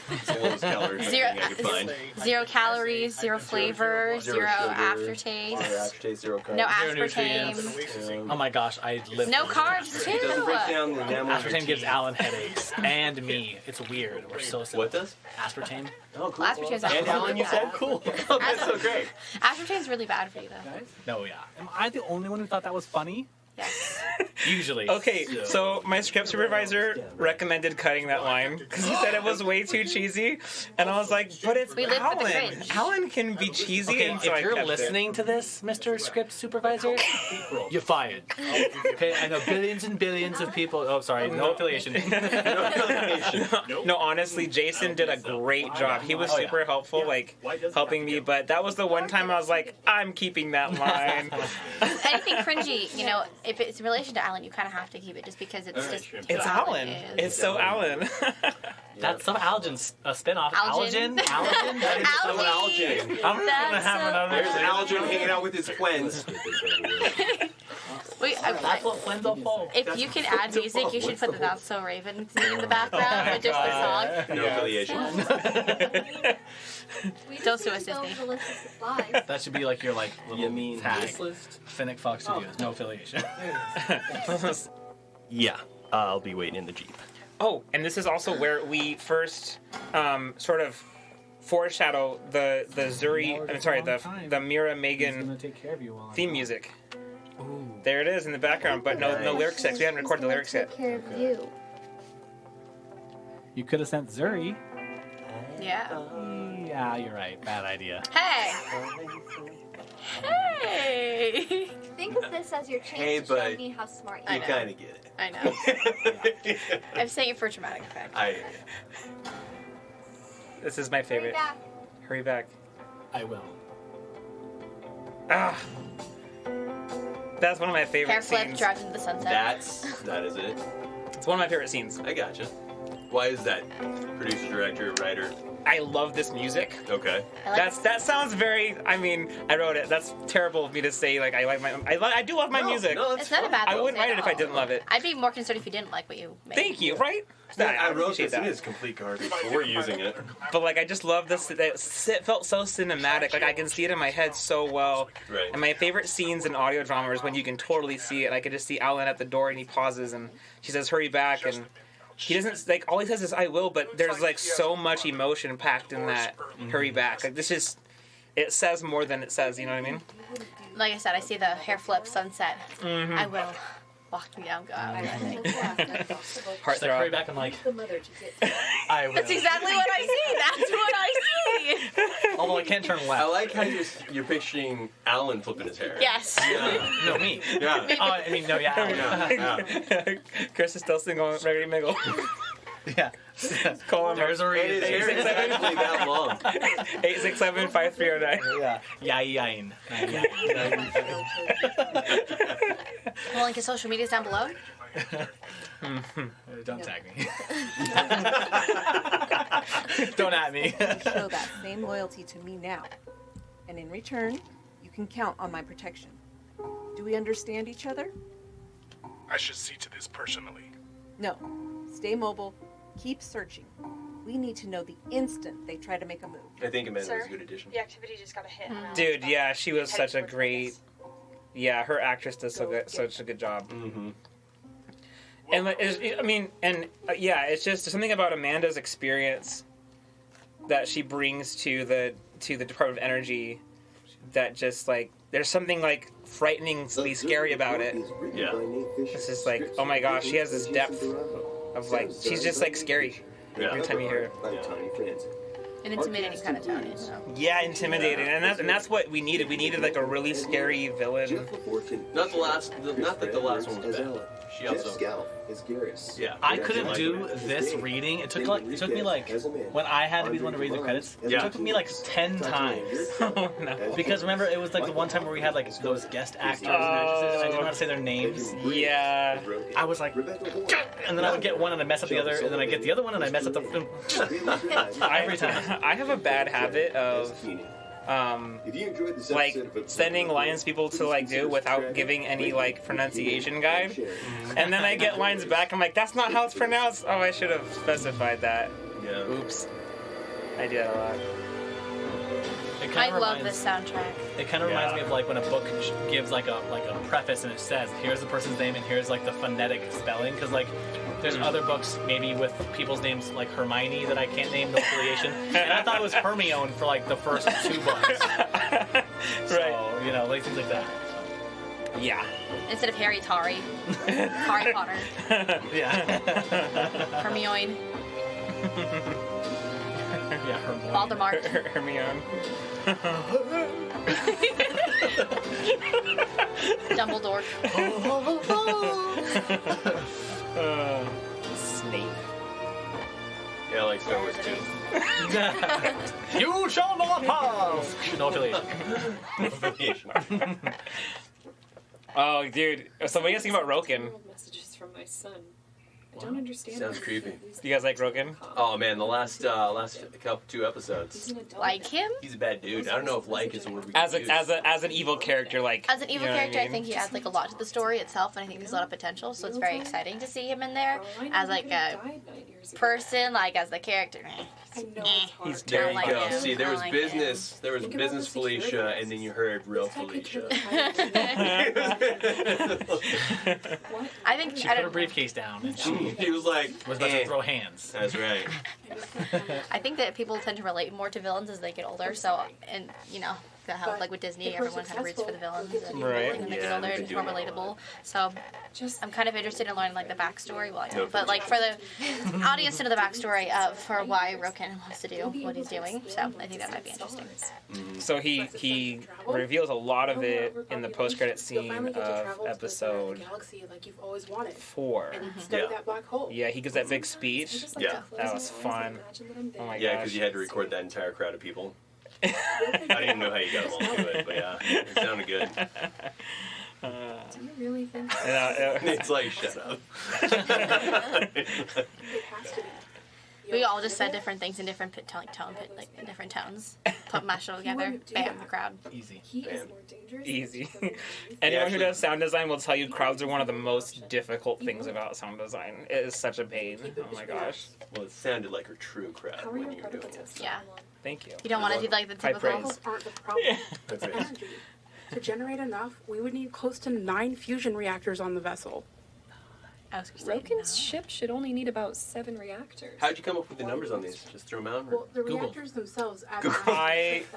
It's the lowest calorie Zero, thing I could find. 0 calories, 0 flavor, 0 sugar, aftertaste. Zero aftertaste, zero carbs. No Zero aspartame. nutrients. Oh my gosh, I live. No carbs It doesn't too. break down the enamel of your Aspartame gives teeth. Alan headaches and me. It's weird. We're so sick. What does? Aspartame. Oh, cool. Aspartame's And actually Alan, really you said? bad. Cool. Oh, that's so great. Aspartame's really bad for you though. No, yeah. Am I the only one who thought that was funny? Yes. Usually. Okay, so my script supervisor recommended cutting that line because he said it was way too cheesy, and I was like, "But it's We live for the Alan. cringe. Alan can be cheesy." Okay, and so I if you're kept listening to this, Mr. Script Supervisor, you're fired. Okay, I know billions and billions of people. Oh, sorry, no affiliation. No, honestly, Jason did a great job. He was super helpful, like helping me. But that was the one time I was like, "I'm keeping that line." Anything cringy, you know, if it's in relation to Alan, you kind of have to keep it just because it's just. It's who Alan. is. It's so Alan. That's some Algin's spinoff. Algin. Algin? That is so Algin. I'm gonna That's have so another. There's Algin hanging out with his friends. Wait, That's what friends are for. if you can add music, you should put the That's So Raven theme in the background with just the song. No affiliation. Don't sue us, Disney. That should be like your little You mean tag. this list? Finnick Fox Studios, no affiliation. Yeah, I'll be waiting in the Jeep. Oh, and this is also where we first sort of foreshadow the Zuri. I'm sorry, the Mira Megan take care of you while theme music. There it is in the background, but no lyrics yet. 'Cause we haven't recorded the lyrics yet. Take care of you. You could have sent Zuri. Yeah. Yeah, you're right. Bad idea. Hey! Hey! Think of this as your chance Hey, to show but me how smart you I You know. kind of get it. I know. I'm saying it for dramatic effect. This is my favorite. Hurry back. I will. Ah. That's one of my favorite Hair flip, scenes. drive into the sunset. That is it. It's one of my favorite scenes. I gotcha. Why is that? Producer, director, writer. I love this music. Okay. That sounds very. I mean, I wrote it. That's terrible of me to say. Like I like my. I do love my music. No, It's not a bad I thing to wouldn't say write it at if I all. didn't love it. I'd be more concerned if you didn't like what you made. Thank you. Right? I wrote appreciate this and it's complete garbage, but we're using it. But like, I just love this. It felt so cinematic. Like I can see it in my head so well. Right. And my favorite scenes in audio drama is when you can totally see it. I could just see Alan at the door and he pauses and she says, "Hurry back," and he doesn't like. All he says is, "I will," but there's like so much emotion packed in that "hurry back." Like this is. It says more than it says. You know what I mean? Like I said, I see the hair flip sunset. Mhm. I will. Walk me down, God. I think. Heart Like, hurry back. I'm like, I will. That's exactly what I see. That's what I see. Although I can't turn left. I like how you're picturing Alan flipping his hair. Yes. Yeah. No, me. Yeah. Oh, I mean, no, yeah. Yeah. Chris is still single, ready to mingle. Yeah. Call him. There's a And his hair is actually that long. 867-5309. Yeah. Yain. Well, link his social medias down below. Don't tag me. Don't at me. Show that same loyalty to me now. And in return, you can count on my protection. Do we understand each other? I should see to this personally. No. Stay mobile. Keep searching. We need to know the instant they try to make a move. I think Amanda was a good addition. The activity just got a hit. Dude, yeah, she was such a great. Yeah, her actress does such a good job. Mm-hmm. And like, yeah, it's just something about Amanda's experience that she brings to the Department of Energy that just like there's something like frighteningly scary about it. Yeah. It's just like, oh my gosh, she has this depth of like she's just like scary every time you hear her. An intimidating kind of tone. You know? Yeah, intimidating, and that's what we needed. We needed like a really scary villain. Not that the last one was bad. She also. Yeah. I couldn't do this reading. It took me like when I had to be the one to read the credits. It took me like 10 times. Oh no! Because remember, it was like the one time where we had like those guest actors and actresses, and I didn't know how to say their names. Yeah. I was like, and then I would get one and I mess up the other, and then I get the other one and I mess up the every time. I have a bad habit of like sending lines people to like do without giving any like pronunciation guide, and then I get lines back. I'm like, that's not how it's pronounced. Oh, I should have specified that. Yeah. Oops. I do that a lot. I love this soundtrack. It kind of reminds me of like when a book gives like a preface and it says, here's the person's name and here's like the phonetic spelling, because like there's other books maybe with people's names like Hermione that I can't name the affiliation, and I thought it was Hermione for like the first 2 books. So, you know, like things like that. Yeah. Instead of Harry, Tari. Harry Potter. Yeah. Hermione. Yeah, Hermione. Voldemort. Hermione. Dumbledore. Snape. Yeah, I like Star Wars too. You shall not pass! No affiliation. Oh, dude. So what do you guys think about Roken? Messages from my son. I don't understand. Sounds creepy. You guys like Roken? Oh man, the last 2 episodes. Like him? He's a bad dude. I don't know if like is the word we As can a, use. as an evil character, like As an evil you know what character, I mean? think he adds like a lot to the story itself, and I think there's a lot of potential. So it's very exciting to see him in there as like a person, like as the character. He's There you like go. him. See, there I was like business. There was business Felicia, and then you heard real Felicia. I think She I put her don't. briefcase down and she He was like, was about to throw hands. That's right. I think that people tend to relate more to villains as they get older. So, and you know, how like with Disney, everyone kind of roots for the villains, and Right. when they get Yeah, older, they've it's been more doing that a relatable. So, I'm kind of interested in learning like the backstory. Well, I know, No, but like for the audience to know the backstory of for why Roken wants to do what he's doing. So, I think that might be interesting. So he reveals a lot of it in the post-credit scene of episode like you've always wanted. 4. And study that black hole. Yeah, he gives that big speech. Yeah. That was fun. Oh my Yeah, gosh. because you had to record that entire crowd of people. I didn't even know how you got along to it, but yeah, it sounded good. Do you really think? It's like, shut up. It has to be. We all just said different things in different like in different tones. Put mash it all together. Bam, the crowd. Easy. He is more dangerous. Easy. Anyone who does sound design will tell you crowds are one of the most difficult things about sound design. It is such a pain. Oh my gosh. Well, it sounded like a true crowd when you were doing it. Yeah. Thank you. You don't want to do like the High typical. praise. Aren't the problem. That's It's right. energy. To generate enough, we would need close to 9 fusion reactors on the vessel. Roken's ship should only need about 7 reactors. How'd you come up with the numbers on these? Just throw them out? Well, the Google. reactors themselves add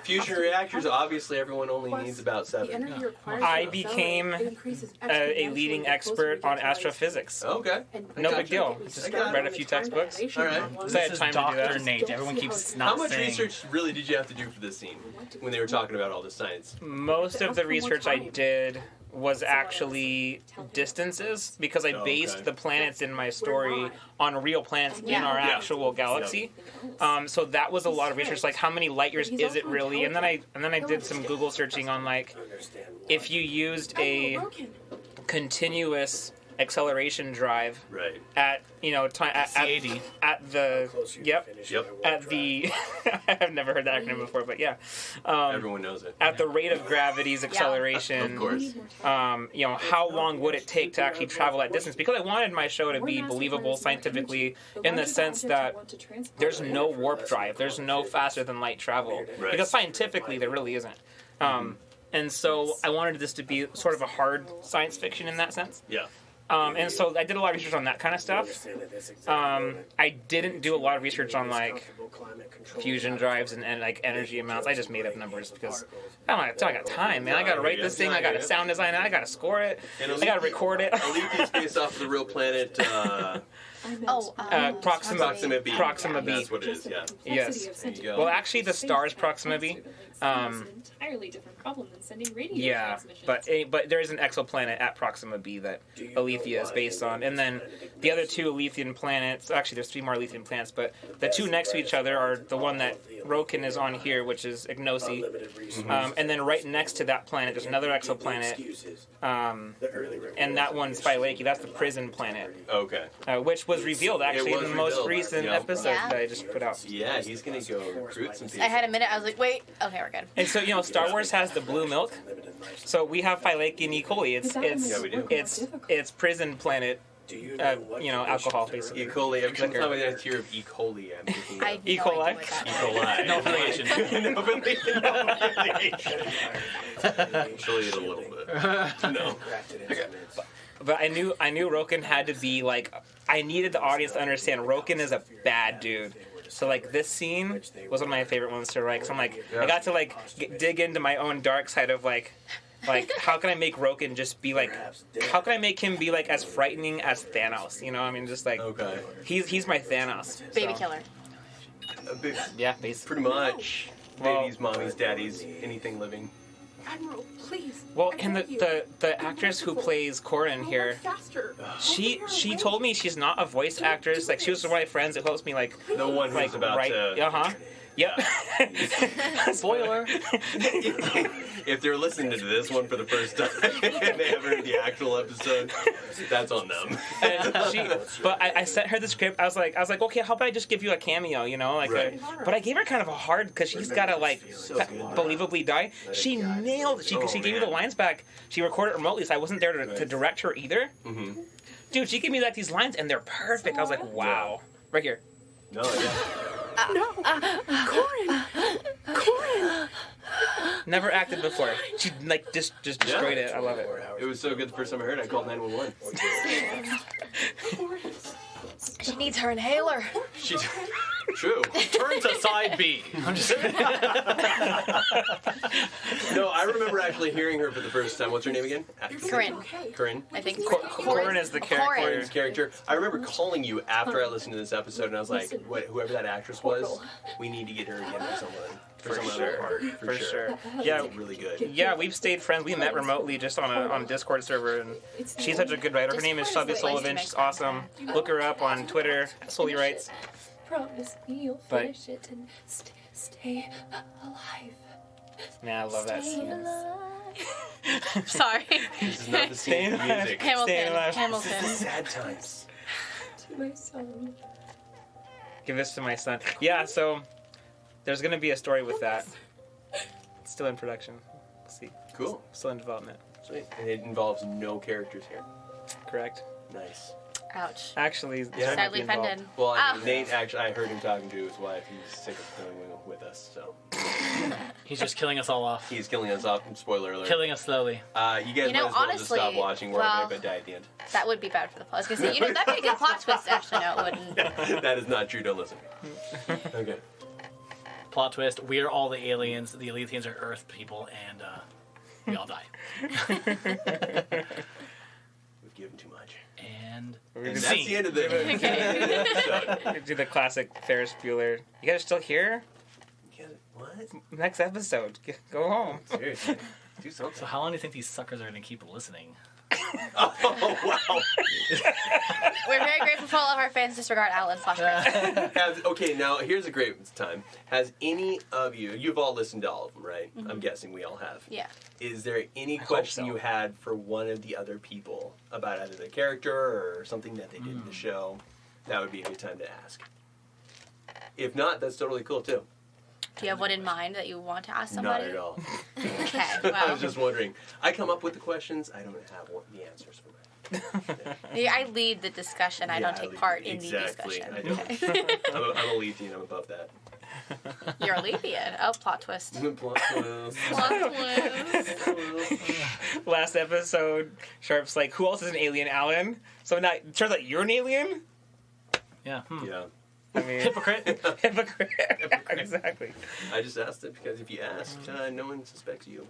Fusion reactors, obviously everyone only needs about 7. the energy required I to became accelerate, it increases a leading expert on astrophysics. Okay. No big deal. Just read a few textbooks. All right. So I had time to do that. Dr. Nate. Everyone keeps not How much saying. research really did you have to do for this scene when they were talking about all the science? Most of the research I did was actually distances because I based the planets in my story on real planets in our actual galaxy. So that was a lot of research, like how many light years is it really? And then I did some Google searching on like if you used a continuous acceleration drive at at the at the I've never heard that acronym before, but yeah, everyone knows it. At the rate of gravity's acceleration, Of course. How long would it take to actually travel that distance? Because I wanted my show to be believable scientifically in the sense that there's no warp drive, there's no faster than light travel, because scientifically there really isn't. And so I wanted this to be sort of a hard science fiction in that sense. Yeah. And so I did a lot of research on that kind of stuff. I didn't do a lot of research on like fusion drives and like energy amounts. I just made up numbers because I got time, man. I gotta write this thing. I gotta sound design it. I gotta score it. I gotta record it. Alethea is based off of the real planet. Proxima B. Proxima B. That's what it is. Yeah. Yes. There you go. Well, actually, the star is Proxima B. An entirely different problem than sending radio Yeah, transmissions. but there is an exoplanet at Proxima B that Alethea is based on, and then the other 2 Alethian planets. Actually, there's 3 more Alethian planets, but the 2 next to each other are the one that Roken is on here, which is Ignosi. And then right next to that planet, there's another exoplanet. And that one's Phylake. That's the prison planet. Okay. Which was revealed, actually, in the most recent episode Yeah. that I just put out. Yeah, he's going to go recruit some people. I had a minute. I was like, wait. Okay, we're good. And so, Star Wars has the blue milk. So we have Phylake and E. coli. It's prison planet. Alcohol, basically. E. coli. Every time I hear of E. coli, I'm thinking of E. coli. E. coli. No affiliation. No affiliation. Actually, a little bit. No. But I knew Roken had to be like, I needed the audience to understand Roken is a bad dude. So like this scene was one of my favorite ones to write. Cause I'm like, I got to dig into my own dark side of like how can I make Roken just be like, how can I make him be like as frightening as Thanos? Just like, okay, he's my Thanos. Baby killer. Yeah, basically. Pretty much. Babies, mommies, daddies, anything living. Admiral, please. Well, and the actress who plays Corin here, she told me she's not a voice actress. Like she was one of my friends that helps me like the one who's about to. Yep. Spoiler. If they're listening to this one for the first time and they haven't heard the actual episode, that's on them. But I sent her the script. I was like, okay, how about I just give you a cameo, Right. But I gave her kind of a hard because she's got to believably die. She nailed it. She gave me the lines back. She recorded it remotely, so I wasn't there to direct her either. Mm-hmm. Dude, she gave me these lines and they're perfect. I was like, wow. Right here. No, yeah. No, Corin. Never acted before. She just destroyed it. I love it. It was so good the first time I heard it, I called 911. She needs her inhaler. She's true. Turn to side B. I'm just No, I remember actually hearing her for the first time. What's her name again? Corinne. Corinne? I think Corin is the character. Corinne's character. I remember calling you after I listened to this episode, and I was like, whoever that actress was, we need to get her again for someone. For sure. Yeah, really good. Yeah, we've stayed friends. We met remotely just on a Discord server, and she's such a good writer. Her name is Shelby Sullivan. She's awesome. Look her up on Twitter. Solely Writes. Promise me you'll finish it and stay alive. Man, I love that scene. Sorry. This is not the scene of music. Hamilton. Sad times. To my son. Give this to my son. Yeah, so there's going to be a story with that. It's still in production. We'll see. Cool. Still in development. Sweet. And it involves no characters here. Correct. Nice. Ouch. Actually, sadly offended. Well, I mean, Nate, actually, I heard him talking to his wife. He's sick of filming with us, so. He's just killing us all off. He's killing us off. Spoiler alert. Killing us slowly. You guys might as well just stop watching. We're all going to die at the end. That would be bad for the plot. I was going to say, that'd be a good plot twist. Actually, no, it wouldn't. That is not true. Don't listen. Okay. Plot twist: we are all the aliens. The Alethians are Earth people, and we all die. We've given too much. And that's the end of the episode. Do the classic Ferris Bueller. You guys are still here? What? Next episode. Go home. Seriously. Do something. So how long do you think these suckers are going to keep listening? Oh, wow. We're very grateful for all of our fans. Disregard Alan /. Okay, now here's a great time. Has any of you've all listened to all of them, right? Mm-hmm. I'm guessing we all have. Yeah. Is there any question you had for one of the other people about either the character or something that they did in the show? That would be a good time to ask. If not, that's totally cool too. Do you have one in mind that you want to ask somebody? Not at all. Okay, well. I was just wondering. I come up with the questions. I don't have the answers for it. Yeah, I lead the discussion. I don't take part in the discussion. I don't. I'm a Lethian. I'm above that. You're a Lethian. Oh, plot twist. Plot twist. Last episode, Sharp's like, who else is an alien, Alan? So now it turns out you're an alien? Yeah. Yeah. I mean, Hypocrite. Hypocrite. Exactly. I just asked it because if you asked, no one suspects you.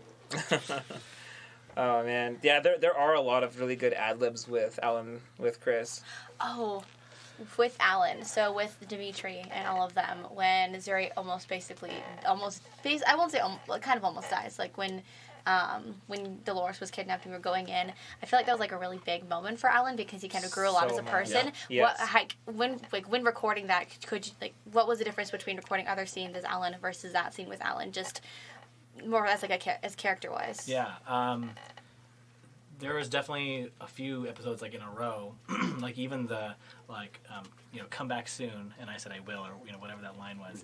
Oh man, yeah. There are a lot of really good ad libs with Alan, with Chris. Oh, with Alan. So with Dimitri and all of them, when Zuri I won't say kind of almost dies. Like when when Dolores was kidnapped and we were going in, I feel like that was like a really big moment for Alan because he kind of grew a lot as a person. Yeah. Yes. When recording that, could you, like, what was the difference between recording other scenes as Alan versus that scene with Alan, just more as like as character wise? Yeah. There was definitely a few episodes like in a row, like even the come back soon, and I said I will, or whatever that line was.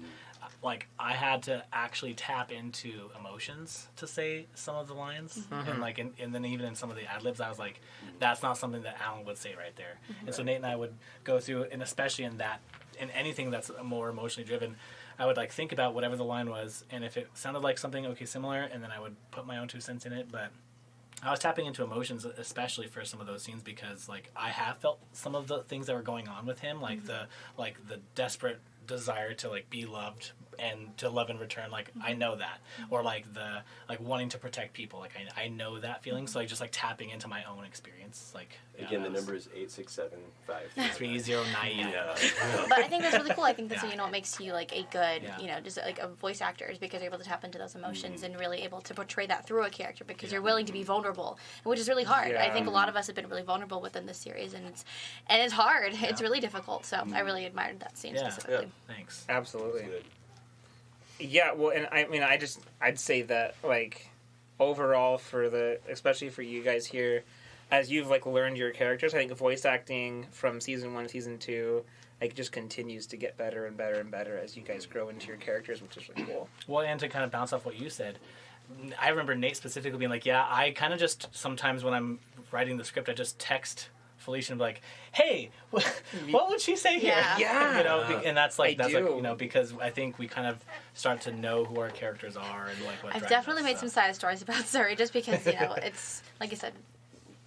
Like I had to actually tap into emotions to say some of the lines, and then even in some of the ad libs, I was like, that's not something that Alan would say right there. And so Nate and I would go through, and especially in anything that's more emotionally driven, I would like think about whatever the line was, and if it sounded like something similar, and then I would put my own 2 cents in it, but. I was tapping into emotions, especially for some of those scenes, because like I have felt some of the things that were going on with him, like the desperate desire to like be loved and to love in return. Like I know that, or like the wanting to protect people. Like I know that feeling. So like just like tapping into my own experience. Like again, the number is 867-530-9. But I think that's really cool. I think that's what makes you like a good just like a voice actor, is because you're able to tap into those emotions and really able to portray that through a character, because you're willing to be vulnerable, which is really hard. I think a lot of us have been really vulnerable within this series, and it's hard. It's really difficult. So I really admired that scene specifically. Thanks. Absolutely. Yeah, well, and I mean, I'd say that, like, overall especially for you guys here, as you've, like, learned your characters, I think voice acting from season 1 to season 2, like, just continues to get better and better and better as you guys grow into your characters, which is really cool. Well, and to kind of bounce off what you said, I remember Nate specifically being like, yeah, I kind of just, sometimes when I'm writing the script, I just text Felicia and be like, hey, what would she say here? Yeah. And that's like because I think we kind of start to know who our characters are and like what. I've definitely made some side stories about Zuri, just because it's like I said,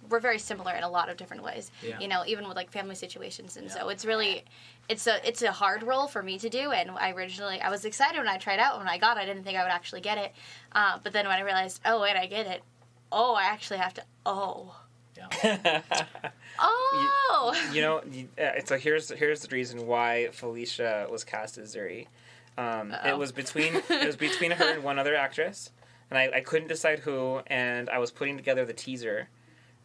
we're very similar in a lot of different ways. Yeah. Even with like family situations, and so it's really it's a hard role for me to do. And I was excited when I tried out. When I got it, I didn't think I would actually get it, but then when I realized, oh wait, I get it. Oh, I actually have to. Oh. Yeah. So here's the reason why Felicia was cast as Zuri. It was between her and one other actress, and I couldn't decide who. And I was putting together the teaser,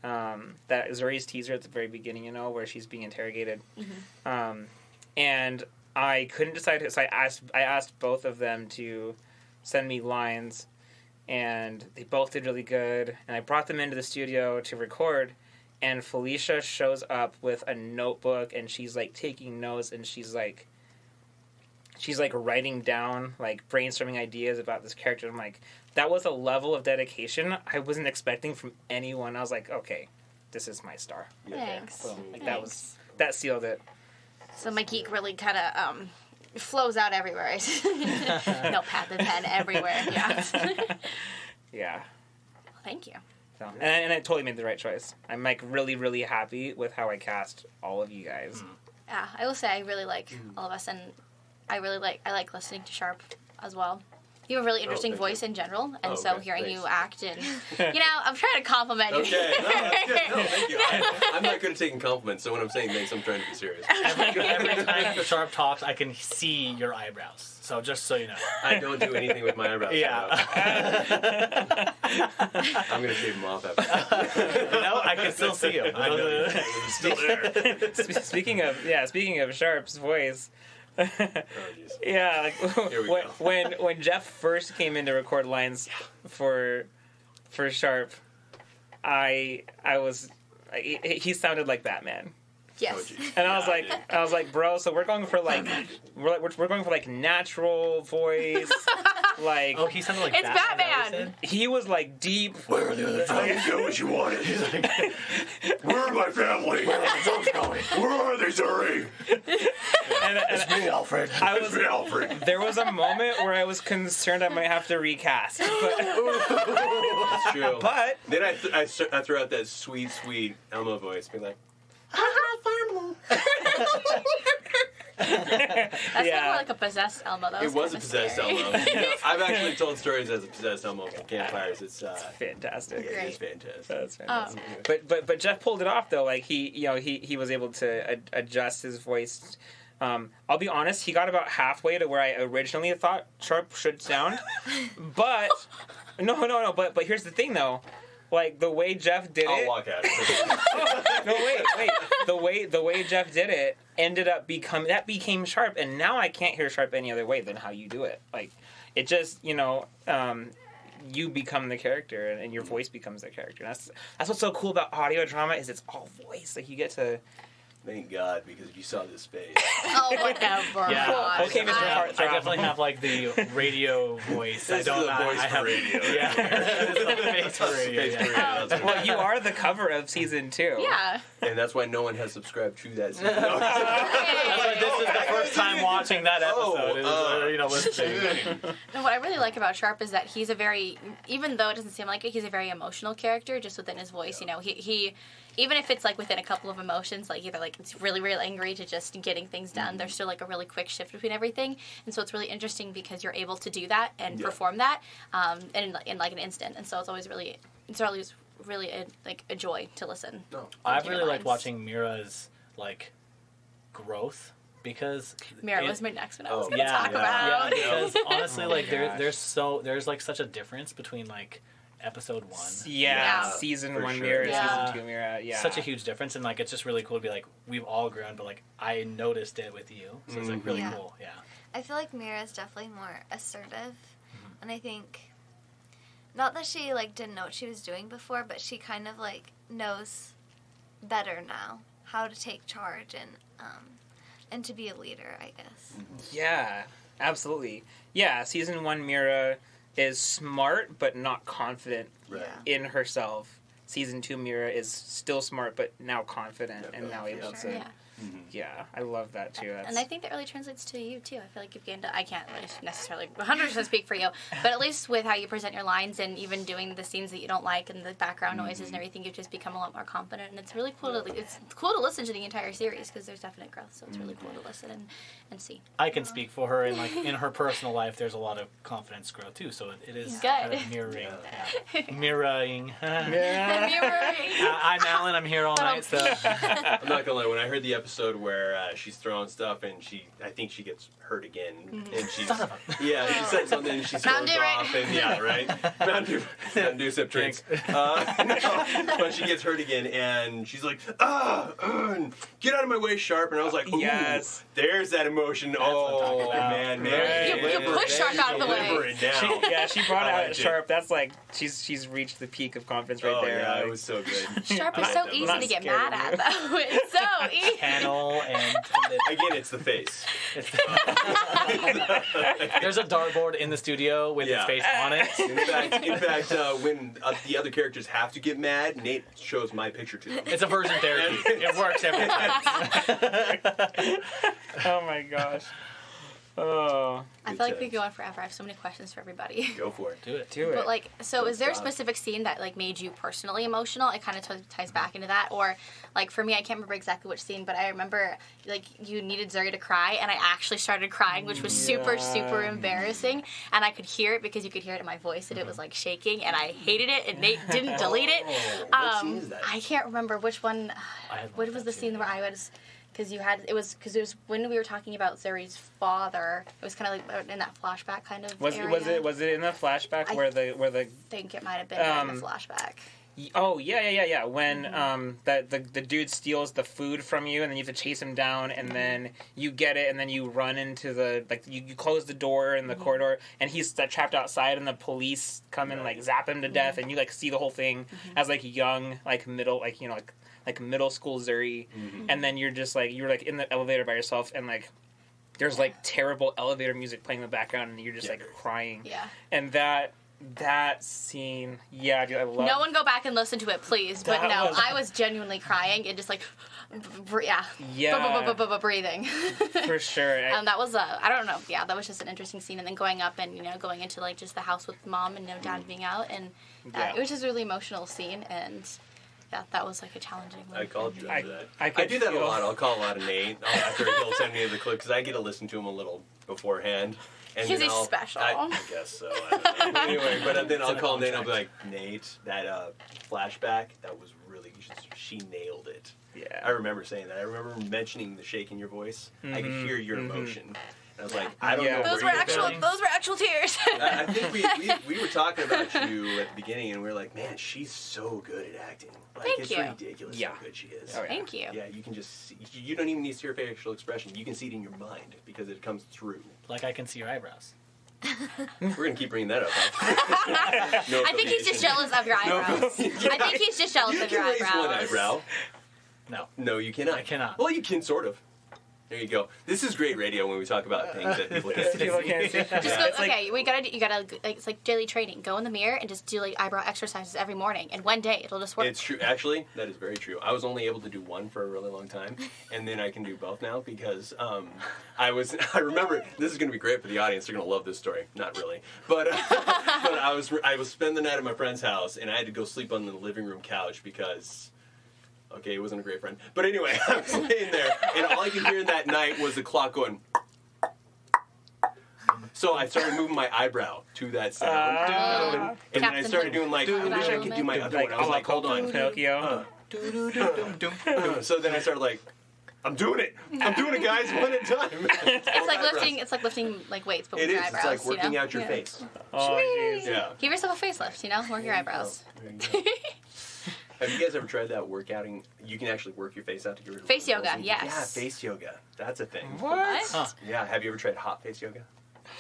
that Zuri's teaser at the very beginning, where she's being interrogated, and I couldn't decide who. So I asked both of them to send me lines, and they both did really good. And I brought them into the studio to record. And Felicia shows up with a notebook, and she's like taking notes, and she's like writing down, like brainstorming ideas about this character. I'm like, that was a level of dedication I wasn't expecting from anyone. I was like, okay, this is my star. Thanks. So, that sealed it. So my geek really kind of flows out everywhere. Notepad and pen everywhere. Yeah. Yeah. Well, thank you. So, and I totally made the right choice. I'm like really, really happy with how I cast all of you guys. Yeah, I will say I really like all of us, and I like listening to Sharp as well. You have a really interesting voice in general, and so hearing you act and I'm trying to compliment you. Okay, no, that's good. No, thank you. I'm not good at taking compliments, so when I'm saying thanks, I'm trying to be serious. Every time Sharp talks, I can see your eyebrows. So just so you know, I don't do anything with my eyebrows. Yeah, I'm gonna shave them off after. No, I can still see them. I know. Still there. Speaking of Sharp's voice. Yeah, like when Jeff first came in to record lines for Sharp, he sounded like Batman. Yes. And I was like, bro, so we're going for like natural voice. Like, he sounded like it's Batman. He was like deep. Where are the other drugs? I get what you wanted. He's like, where are my family? Where are the drugs going? Where are they, Zuri? It's me, Alfred. It's me, Alfred. There was a moment where I was concerned I might have to recast. That's true. But then I threw out that sweet Elmo voice, being like, That's more like a possessed Elmo, though. It was a possessed Elmo. I've actually told stories as a possessed Elmo for campfires. It's fantastic. It is fantastic. That's fantastic. But Jeff pulled it off though. Like he was able to adjust his voice. I'll be honest, he got about halfway to where I originally thought Sharp should sound, but No. But here's the thing, though. Like, the way Jeff did I'll it... walk out. No, wait. The way Jeff did it ended up became Sharp, and now I can't hear Sharp any other way than how you do it. Like, it just, you become the character, and your voice becomes the character. And that's what's so cool about audio drama is it's all voice. Like, you get to... Thank God, because if you saw this face. Oh, whatever. Yeah. Okay, Mr. Heartthrob. I definitely have like the radio voice. This is the voice for radio. Yeah. This is the face for radio. Well, you are the cover of season 2. Yeah. And that's why no one has subscribed to that season. That's why this is the first time watching that episode. Listening. And what I really like about Sharp is that he's a very, even though it doesn't seem like it, he's a very emotional character just within his voice. He even if it's like within a couple of emotions, like either like it's really, really angry to just getting things done, there's still like a really quick shift between everything. And so it's really interesting because you're able to do that and perform that in like an instant. And so it's always really a joy to listen. No. I've really liked watching Mira's like growth because Mira was my next one I was going to talk about. Yeah, because honestly, like there's like such a difference between like episode 1. Yeah. Season 1 Mira, season 2 Mira. Yeah. Such a huge difference, and like it's just really cool to be like we've all grown, but like I noticed it with you, so it's like really cool. Yeah. I feel like Mira is definitely more assertive, and I think not that she like didn't know what she was doing before, but she kind of like knows better now how to take charge and to be a leader, I guess. Yeah, absolutely. Yeah, season 1 Mira is smart but not confident in herself. Season 2 Mira is still smart but now confident and now able to. Yeah, I love that too. And I think that really translates to you too. I feel like you've gained. I can't really necessarily 100% speak for you, but at least with how you present your lines and even doing the scenes that you don't like and the background noises and everything, you've just become a lot more confident. And it's really cool to listen to the entire series because there's definite growth. So it's really cool to listen and see. I can speak for her, and like in her personal life, there's a lot of confidence growth too. So it is kind of mirroring. Mirroring. I'm Alan. I'm here all night. So I'm not gonna lie. When I heard the episode where she's throwing stuff and I think she gets hurt again, and she's she said something and she storms off, and Mountain Dew sip drinks. But she gets hurt again and she's like, get out of my way, Sharp. And I was like, ooh, there's that emotion. Man, you push Sharp out of the way. She brought out Sharp. That's like she's reached the peak of confidence right there. Yeah, it was so good. Sharp is so easy to get mad at, though. It's so easy. And again, it's the face. There's a dartboard in the studio with his face on it. In fact, when the other characters have to get mad, Nate shows my picture to them. It's aversion therapy. It works every time. Oh my gosh. Oh. I feel like we could go on forever. I have so many questions for everybody. Go for it. Do it. But like, so is there a specific scene that like made you personally emotional? It kind of ties back into that, or like for me, I can't remember exactly which scene, but I remember like you needed Zuri to cry, and I actually started crying, which was super embarrassing, and I could hear it because you could hear it in my voice, and it was like shaking, and I hated it, and Nate didn't delete it. What scene is that? I can't remember which one. What was the scene where I was? Because it was when we were talking about Zuri's father. It was kind of like in that flashback kind of area. Was it in the flashback where the I think it might have been in the flashback. Oh yeah. When the dude steals the food from you, and then you have to chase him down, and then you get it, and then you run into the you close the door in the corridor, and he's trapped outside, and the police come and like zap him to death, and you like see the whole thing as like young like middle school Zuri, and then you're like in the elevator by yourself, and like there's like terrible elevator music playing in the background, and you're just like crying. Yeah. And that scene, dude, I love. No one go back and listen to it, please. But no, I was genuinely crying and just like, breathing. For sure. That was I don't know. Yeah, that was just an interesting scene, and then going up and going into like just the house with mom and dad being out, and it was just a really emotional scene, and. Yeah, that was like a challenging one. I called you for that. I do that a lot. I'll call a lot of Nate after he'll send me the clip because I get to listen to him a little beforehand. Because he's special. I guess so. Anyway, but then I'll call Nate and I'll be like, Nate, that flashback, that was really, she nailed it. Yeah. I remember saying that. I remember mentioning the shake in your voice. I could hear your emotion. And I was like, I don't know. Those were actual tears. I think we were talking about you at the beginning, and we were like, man, she's so good at acting. Like, Thank it's you. ridiculous how good she is. Oh, yeah. Thank you. Yeah, you can just see, you don't even need to see her facial expression. You can see it in your mind because it comes through. Like I can see your eyebrows. We're gonna keep bringing that up. I think he's just jealous of your eyebrows. I think he's just jealous of your You can raise eyebrows. one eyebrow. No. No, you cannot. I cannot. Well, you can sort of. There you go. This is great radio when we talk about things that people can see. Just go, okay, you gotta, like, it's like daily training. Go in the mirror and just do like eyebrow exercises every morning, and one day it'll just work. It's true. Actually, that is very true. I was only able to do one for a really long time, and then I can do both now because I remember, this is going to be great for the audience. They're going to love this story. Not really, but I was spending the night at my friend's house, and I had to go sleep on the living room couch because. Okay, it wasn't a great friend. But anyway, I was laying there, and all I could hear that night was the clock going. So I started moving my eyebrow to that sound. And then I started doing like, I wish I could do my other one. I was like, hold on. Pinocchio. So then I started like, I'm doing it, guys, one at a time. It's like lifting like weights, but with your eyebrows. It's like working out your face. Oh, jeez. Yeah. Give yourself a facelift, work your eyebrows. Have you guys ever tried that workouting? You can actually work your face out to get rid of Face yoga, wrinkles. yes. Yeah, face yoga. That's a thing. What? Huh. Yeah, have you ever tried hot face yoga?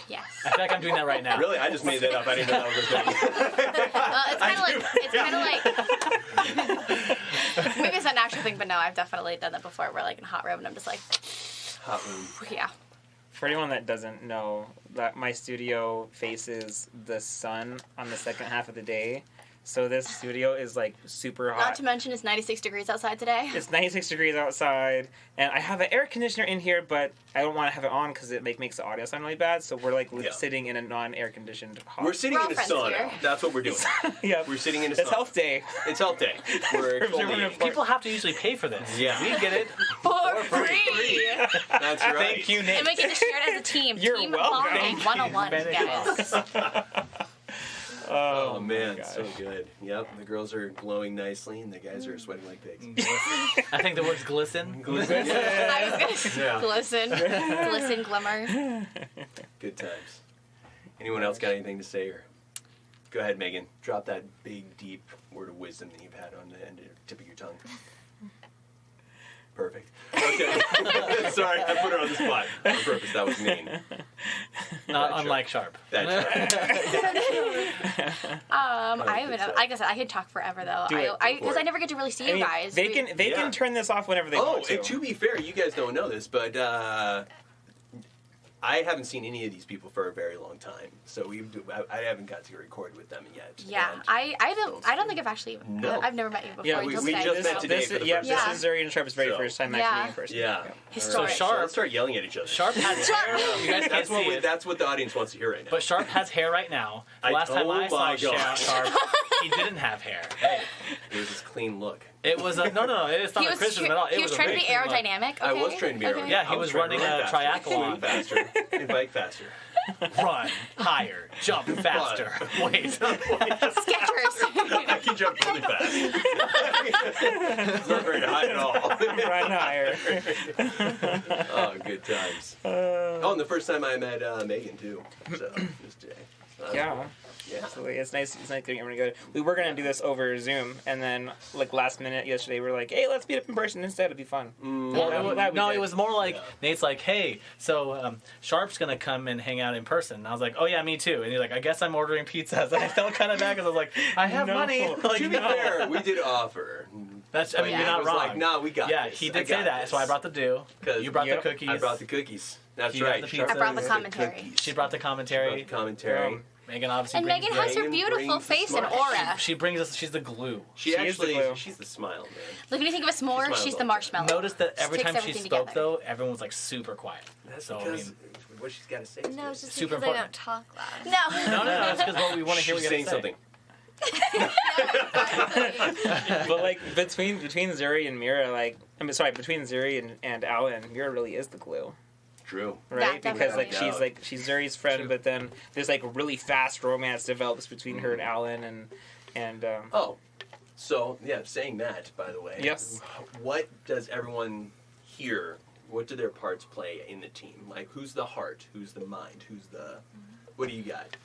Yes. I feel like I'm doing that right now. Really? I just made that up. I didn't know that was a thing. It's kind of like, maybe it's a natural thing, but no, I've definitely done that before. We're like in a hot room and I'm just like, hot room. Yeah. For anyone that doesn't know, that my studio faces the sun on the second half of the day. So this studio is like super hot. Not to mention it's 96 degrees outside today. It's 96 degrees outside, and I have an air conditioner in here, but I don't want to have it on because it makes the audio sound really bad. So we're like sitting in a non-air conditioned hot. We're sitting in a sauna. That's what we're doing. Yeah, we're sitting in a sauna. It's health day. It's health day. We're People have to usually pay for this. Yeah. We get it for free. That's right. Thank you, Nate. And we get to share it as a team. You're team welcome. bonding 101, guys. Oh man, so good. Yep, the girls are glowing nicely, and the guys are sweating like pigs. I think the word's glisten. Glisten. I was gonna Yeah. glisten, glimmer. Good times. Anyone else got anything to say? Or go ahead, Megan. Drop that big, deep word of wisdom that you've had on the end of the tip of your tongue. Perfect. Okay. Sorry, I put her on the spot on purpose. That was mean. Not unlike Sharp. That's right. I haven't. Like I said, I could talk forever though. Because I never get to really see you guys. They can turn this off whenever they want to. And to be fair, you guys don't know this, but I haven't seen any of these people for a very long time, so I haven't got to record with them yet. Yeah, And I don't think I've actually. No. I've never met you before. Yeah, we just met today. This is Zuri and Sharp's very first time actually meeting in person. Yeah. Historic. So Sharp, let's start yelling at each other. Sharp has hair. You guys can't see it. That's what the audience wants to hear right now. But Sharp has hair right now. The last time I saw Sharp, he didn't have hair. Hey. It was this clean look. It was no. It's not a criticism at all. He was trying to be aerodynamic. I was trying to be aerodynamic. Yeah, he was running a triathlon. Faster, and bike faster. Run higher, jump faster. Wait. Skechers. I can jump really fast. It's not very high at all. Run higher. Oh, good times. And the first time I met Megan too. So just today. Yeah. Absolutely. It's nice getting everyone together. We were going to do this over Zoom, and then, like, last minute yesterday, we were like, hey, let's meet up in person instead. It'd be fun. It was more like, Nate's like, hey, so Sharp's going to come and hang out in person. And I was like, oh, yeah, me too. And he's like, I guess I'm ordering pizzas. And I felt kind of bad because I was like, I have money. Like, to be fair, we did offer. You're not wrong. Like, nah, we got this. Yeah, he did say that, so I brought the do. You brought the cookies. I brought the cookies. That's You right. got the pizza. I brought the commentary. She brought the commentary. Megan obviously and brings Megan has her beautiful face and aura. She brings us. She's the glue. She's the smile, man. Like when you think of a s'more, she's the marshmallow. Notice that every She takes time she everything spoke, together. though, everyone was like super quiet. That's so because what she's got to say. No, it's just super because I important. don't talk loud. No. It's because we want to hear what She's you saying have to something. But like between Zuri and Mira, between Zuri and Alan, Mira really is the glue. True. Right? Yeah, because definitely. she's Zuri's friend, but then there's like really fast romance develops between her and Alan and So yeah, saying that, by the way. Yes. What does everyone here what do their parts play in the team? Like, who's the heart? Who's the mind? Who's the... What do you got?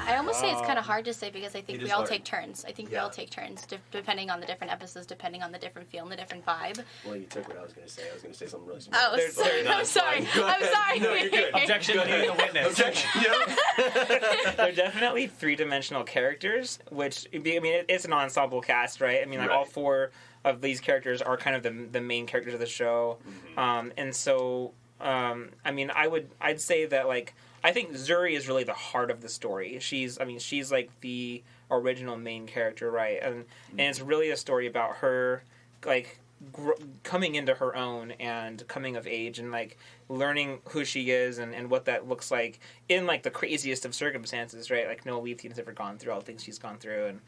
I almost say it's kind of hard to say because I think It we is all hard. take turns. I think we all take turns depending on the different episodes, depending on the different feel and the different vibe. Well, you took what I was going to say. I was going to say something really smart. Oh, I'm sorry. I'm sorry. No, you're good. Objection to the witness. Objection. Yep. They're definitely three-dimensional characters, which, I mean, it's an ensemble cast, right? I mean, like, all four of these characters are kind of the main characters of the show. And so, I mean, I'd say that, like, I think Zuri is really the heart of the story. She's like the original main character, right? And it's really a story about her, like, coming into her own and coming of age and, like, learning who she is and what that looks like in, like, the craziest of circumstances, right? Like, no Leaftian's ever gone through all the things she's gone through.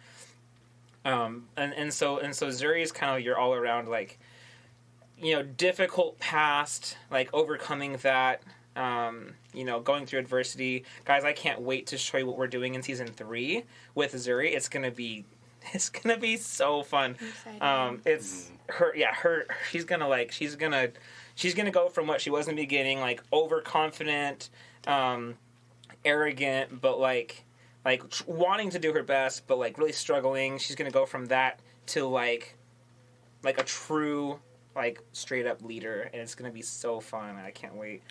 And so Zuri is kind of your all around, like, you know, difficult past, like, overcoming that. You know, going through adversity. Guys, I can't wait to show you what we're doing in season 3 with Zuri. It's gonna be so fun. It's her. Yeah, she's gonna go from what she was in the beginning, like overconfident, arrogant, but like wanting to do her best, but like really struggling. She's gonna go from that to like a true, like, straight up leader, and it's gonna be so fun. I can't wait.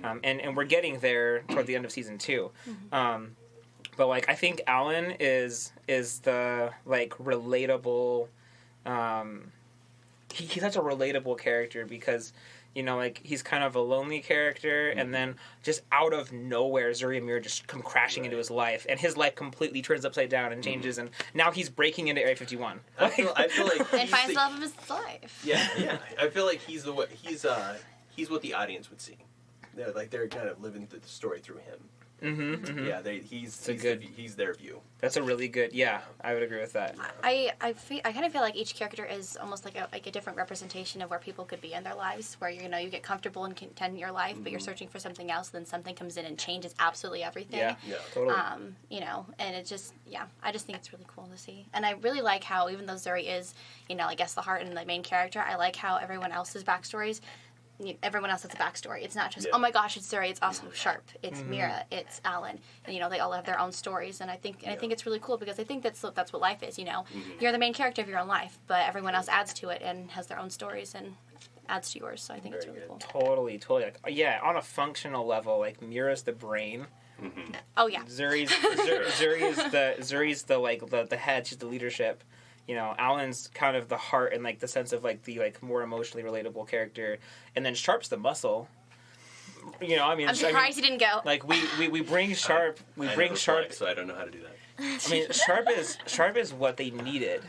And we're getting there toward the end of season 2. But like, I think Alan is the, like, relatable. He's such a relatable character because, you know, like, he's kind of a lonely character, and then just out of nowhere, Zuri and Mira just come crashing into his life, and his life completely turns upside down and changes, and now he's breaking into Area 51. I feel like And finds love of his life. Yeah. I feel like he's what the audience would see. They're kind of living the story through him. Yeah, he's their view. That's a really good. Yeah, I would agree with that. I kind of feel like each character is almost like a different representation of where people could be in their lives, where you get comfortable and content in your life, but you're searching for something else. Then something comes in and changes absolutely everything. Yeah, totally. You know, and it just I just think it's really cool to see, and I really like how even though Zuri is I guess the heart and the main character, I like how everyone else's backstories. Everyone else has a backstory. It's not just oh my gosh, it's Zuri. It's also Sharp. It's Mira. It's Alan. And they all have their own stories. And I think it's really cool because I think that's what life is. You're the main character of your own life, but everyone else adds to it and has their own stories and adds to yours. So I think it's really cool. Totally. Like, yeah, on a functional level, like Mira's the brain. Oh yeah. Zuri's the like the head. She's the leadership. Alan's kind of the heart and like the sense of like the like more emotionally relatable character, and then Sharp's the muscle. I'm surprised he didn't go. Like we bring Sharp. Sharp. So I don't know how to do that. I mean, Sharp is what they needed.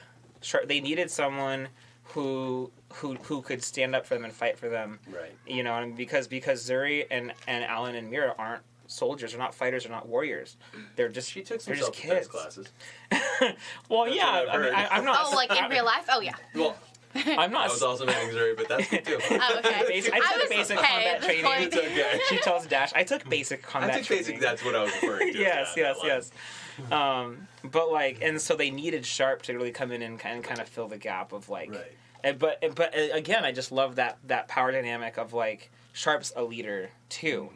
They needed someone who could stand up for them and fight for them. Right. Because Zuri and Alan and Mira aren't soldiers, they're not fighters, they're not warriors. They're just she took some just kids. Classes. Well, yeah, I'm not. Oh, like in real life? Oh, yeah. Well, I'm not. I was also making Zuri, but that's good too. Oh, okay. I took basic combat training. It's okay. She tells Dash, I took basic combat training. That's what I was referring to. Yes. But like, and so they needed Sharp to really come in and kind of fill the gap of like. Right. But again, I just love that power dynamic of like Sharp's a leader too.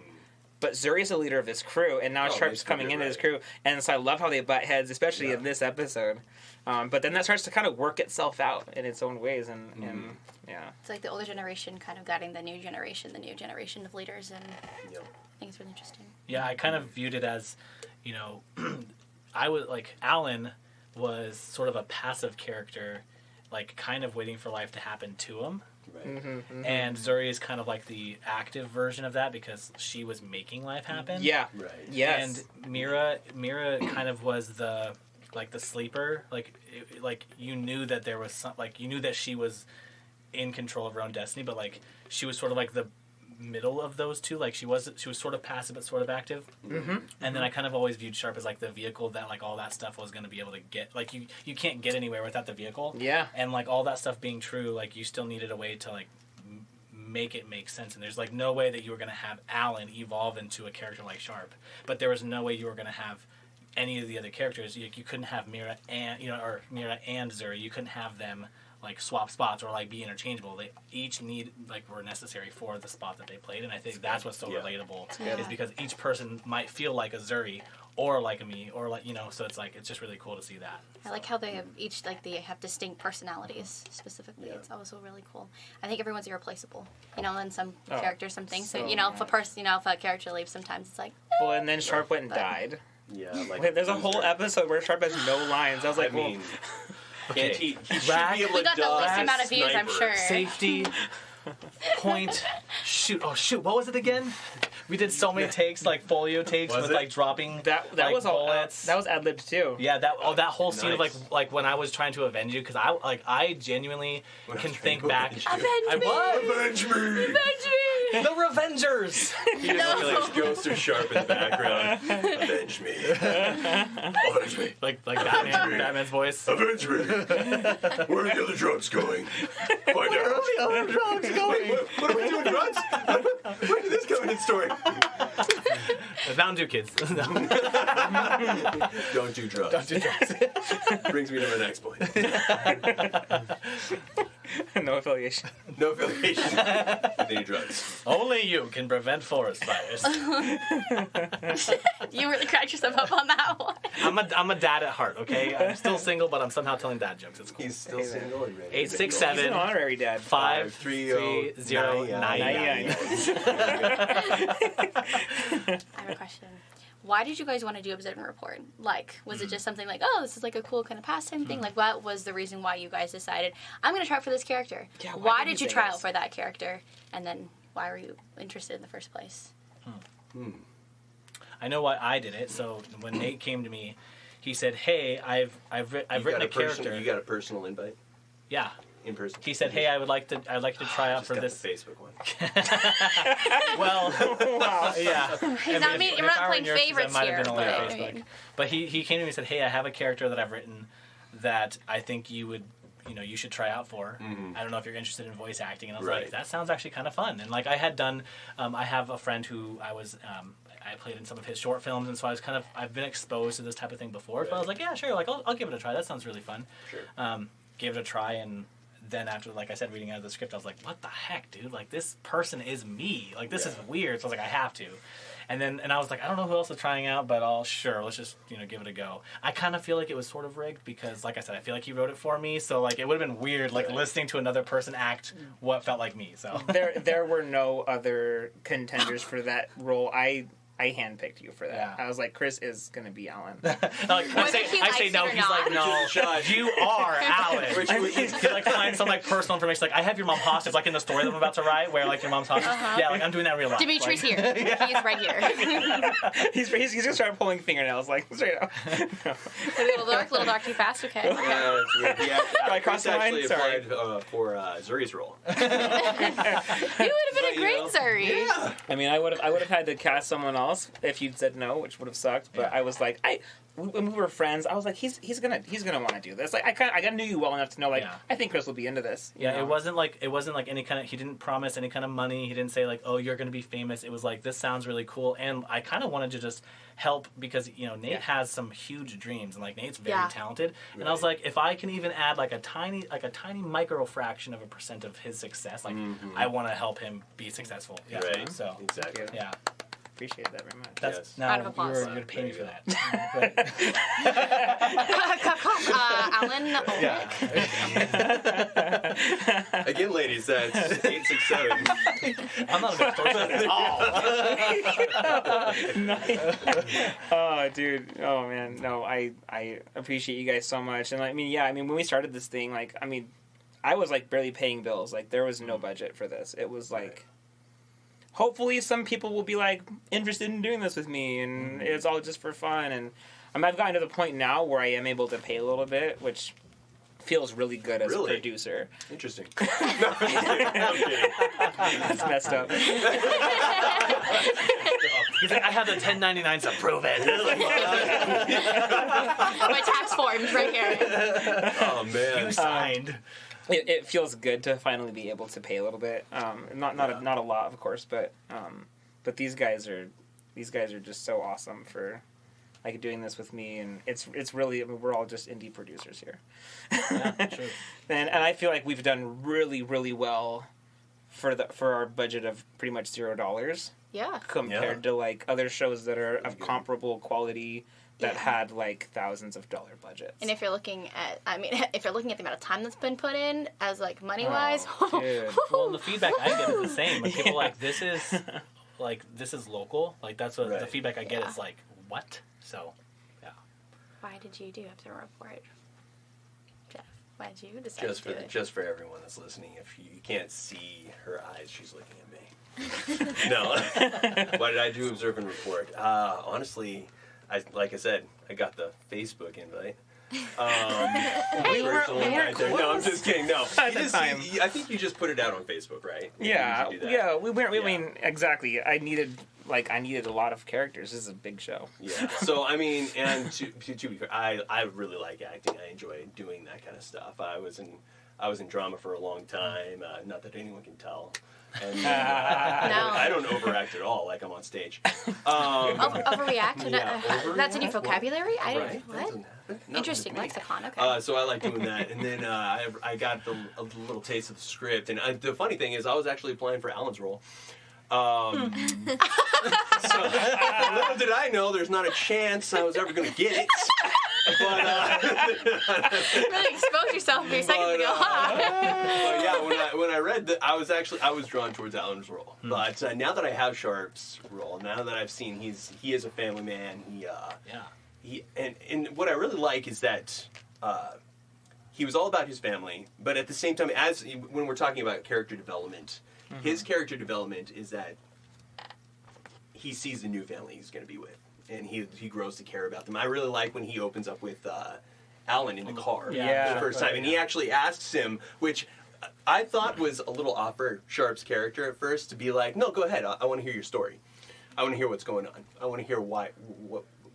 But Zuri's a leader of this crew, and now Sharp's coming into this crew, and so I love how they butt heads, especially in this episode. But then that starts to kind of work itself out in its own ways, and yeah. It's like the older generation kind of guiding the new generation of leaders, and I think it's really interesting. Yeah, I kind of viewed it as, I was like Alan was sort of a passive character, like kind of waiting for life to happen to him. Right. And Zuri is kind of like the active version of that because she was making life happen. Yeah. Right. Yes. And Mira kind of was the sleeper. Like you knew that there was some, like you knew that she was in control of her own destiny, but like she was sort of like the middle of those two. Like she was sort of passive but sort of active. And then I kind of always viewed Sharp as like the vehicle that like all that stuff was going to be able to get. Like you can't get anywhere without the vehicle. Yeah. And like all that stuff being true, like you still needed a way to like make it make sense. And there's like no way that you were going to have Alan evolve into a character like Sharp, but there was no way you were going to have any of the other characters. You couldn't have Mira and or Mira and Zuri. You couldn't have them like swap spots or like be interchangeable. They each were necessary for the spot that they played, and I think that's what's so relatable is because each person might feel like a Zuri or like a me or like so it's just really cool to see that. I like how they have they have distinct personalities specifically. It's also really cool. I think everyone's irreplaceable. And some characters, some things. So if a person, if a character leaves, sometimes it's like. Well, and then Sharp went and died. Yeah, there's a whole episode where Sharp has no lines. I was like, okay. He should be able we to got the least amount of views, I'm sure. Safety. Point. Shoot. Oh shoot. What was it again? We did so many takes, like folio takes with like dropping that was bullets. That was ad-libbed too. Yeah, that whole scene of like when I was trying to avenge you, because I genuinely can think back. Avenge me! The Revengers! He just goes to Sharp in the background. Avenge me. Avenge me. Like Batman's voice. Avenge me. Where are the other drugs going? Find Where out. are the other drugs going? What are we doing, drugs? Where did this come in the story? Mountain Dew, kids. Don't do drugs. Don't do drugs. Brings me to my next point. No affiliation. No affiliation with any drugs. Only you can prevent forest fires. You really cracked yourself up on that one. I'm a dad at heart, okay? I'm still single, but I'm somehow telling dad jokes. It's cool. He's still single and ready. 867. He's an honorary dad. 53099. I have a question. Why did you guys want to do Obsidian Report? Like, was it just something like, oh, this is like a cool kind of pastime thing? Like, what was the reason why you guys decided, I'm going to try out for this character? Yeah, why did you try out for that character? And then why were you interested in the first place? I know why I did it. So when Nate came to me, he said, hey, I've written a character. You got a personal invite? Yeah. In person. He said, "Hey, I'd like to try out for this Facebook one." Well, yeah. We're not playing favorites here. But he came to me and said, "Hey, I have a character that I've written that I think you would, you should try out for. I don't know if you're interested in voice acting." And I was like, "That sounds actually kind of fun." And like I had done, I have a friend who I played in some of his short films, and so I've been exposed to this type of thing before. But I was like, "Yeah, sure. Like I'll give it a try. That sounds really fun." Sure. Gave it a try and. Then after, like I said, reading out of the script, I was like, what the heck, dude? Like, this person is me. Like, this is weird. So I was like, I have to. And I was like, I don't know who else is trying out, but let's just, give it a go. I kind of feel like it was sort of rigged because, like I said, I feel like he wrote it for me. So, like, it would have been weird, like, listening to another person act what felt like me. So There were no other contenders for that role. I handpicked you for that. Yeah. I was like, Chris is gonna be Alan. I say no. He's like, no, you are Alan. He like finds some like personal information. Like, I have your mom hostage, like in the story that I'm about to write, where like your mom's hostage. Yeah, like I'm doing that in real life. Dimitri's here. He's right here. he's gonna start pulling fingernails like straight up. No. Little dark, too fast. Okay. Yeah, that's weird. I crossed the line. Applied for Zuri's role. You would have been a great Zuri. Yeah. I mean, I would have had to cast someone else if you'd said no, which would have sucked. But I was like, when we were friends, I was like, he's gonna want to do this. Like, I knew you well enough to know, like, I think Chris will be into this. Yeah, it wasn't like any kind of. He didn't promise any kind of money. He didn't say like, oh, you're gonna be famous. It was like, this sounds really cool, and I kind of wanted to just help because Nate has some huge dreams, and like Nate's very talented, and I was like, if I can even add like a tiny micro fraction of a % of his success, like I want to help him be successful. Yeah, right. So exactly. Yeah. Appreciate that very much. That's round of applause. You're going to pay me for that. Alan. Again, ladies, that's 867. I'm not a big person at all. Nice. Oh, dude. Oh, man. No, I appreciate you guys so much. And when we started this thing, I was like barely paying bills. Like, there was no budget for this. It was like. Hopefully some people will be like interested in doing this with me, and it's all just for fun. And I've gotten to the point now where I am able to pay a little bit, which feels really good as a producer. Interesting. No, I'm kidding. That's messed up. He's like, I have the 1099s to prove it. My tax forms right here. Oh man, you signed. It feels good to finally be able to pay a little bit. Not a lot, of course, but these guys are just so awesome for like doing this with me, and it's really, I mean, we're all just indie producers here. Yeah, true. And I feel like we've done really, really well for our budget of pretty much $0. Yeah. Compared to like other shows that are of comparable quality that had like thousands of dollar budgets. And if you're looking at, if you're looking at the amount of time that's been put in, as like money wise, well, the feedback I get is the same. Like, people are like, this is local. Like, that's what the feedback I get is like, what? So, yeah. Why did you do Episode Report, Jeff? Why did you decide to do it? Just for everyone that's listening, if you can't see her eyes, she's looking at me. No. Why did I do Observe and Report? Honestly, like I said, I got the Facebook invite. We weren't close. No, I'm just kidding. No, At the time. I think you just put it out on Facebook, right? Yeah, You do that. yeah, we weren't. I mean, exactly. I needed a lot of characters. This is a big show. Yeah. So I mean, and to be fair, I really like acting. I enjoy doing that kind of stuff. I was in drama for a long time. Not that anyone can tell. And No. I don't overact at all. Like I'm on stage. Overreact? Yeah, That's in your overreact? vocabulary? I didn't. Right? What? Nothing Interesting to me. lexicon. Okay. So I like doing that, and then I got a little taste of the script. And the funny thing is, I was actually applying for Alan's role. So little did I know, there's not a chance I was ever going to get it. But really expose yourself a few seconds ago, huh? but yeah, when I read that, I was drawn towards Alan's role. But now that I have Sharp's role, now that I've seen he is a family man. And what I really like is that he was all about his family, but at the same time, when we're talking about character development, his character development is that he sees the new family he's going to be with, and he grows to care about them. I really like when he opens up with Alan in the car the first time, and he actually asks him, which I thought was a little off for Sharp's character at first, to be like, no, go ahead, I want to hear your story. I want to hear what's going on. I want to hear what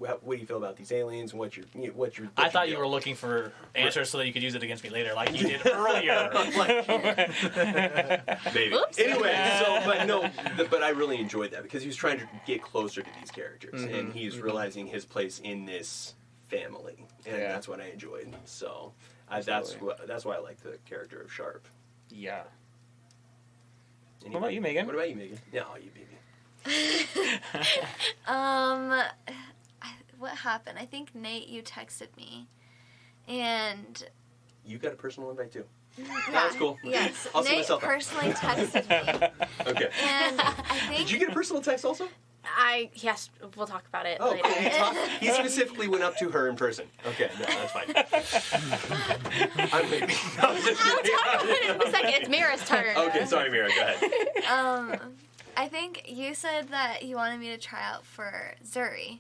do you feel about these aliens and what's your I thought you were looking for answers so that you could use it against me later, like you did earlier. Maybe. Oops. Anyway, but I really enjoyed that because he was trying to get closer to these characters, and he's realizing his place in this family, and that's what I enjoyed. So that's why I like the character of Sharp. Yeah. What about you, Megan? What about you, Megan? Yeah, you baby. What happened? I think Nate, you texted me, and you got a personal invite too. Yeah. That's cool. Yes, I'll see Nate myself out. personally texted me. Okay. And I think Did you get a personal text also? Yes, we'll talk about it Oh, later. cool. He specifically went up to her in person. Okay, no, that's fine. I'm leaving. No, I'm just I'll talk about it in a second. It's Mira's turn. Okay, sorry, Mira. Go ahead. I think you said that you wanted me to try out for Zuri.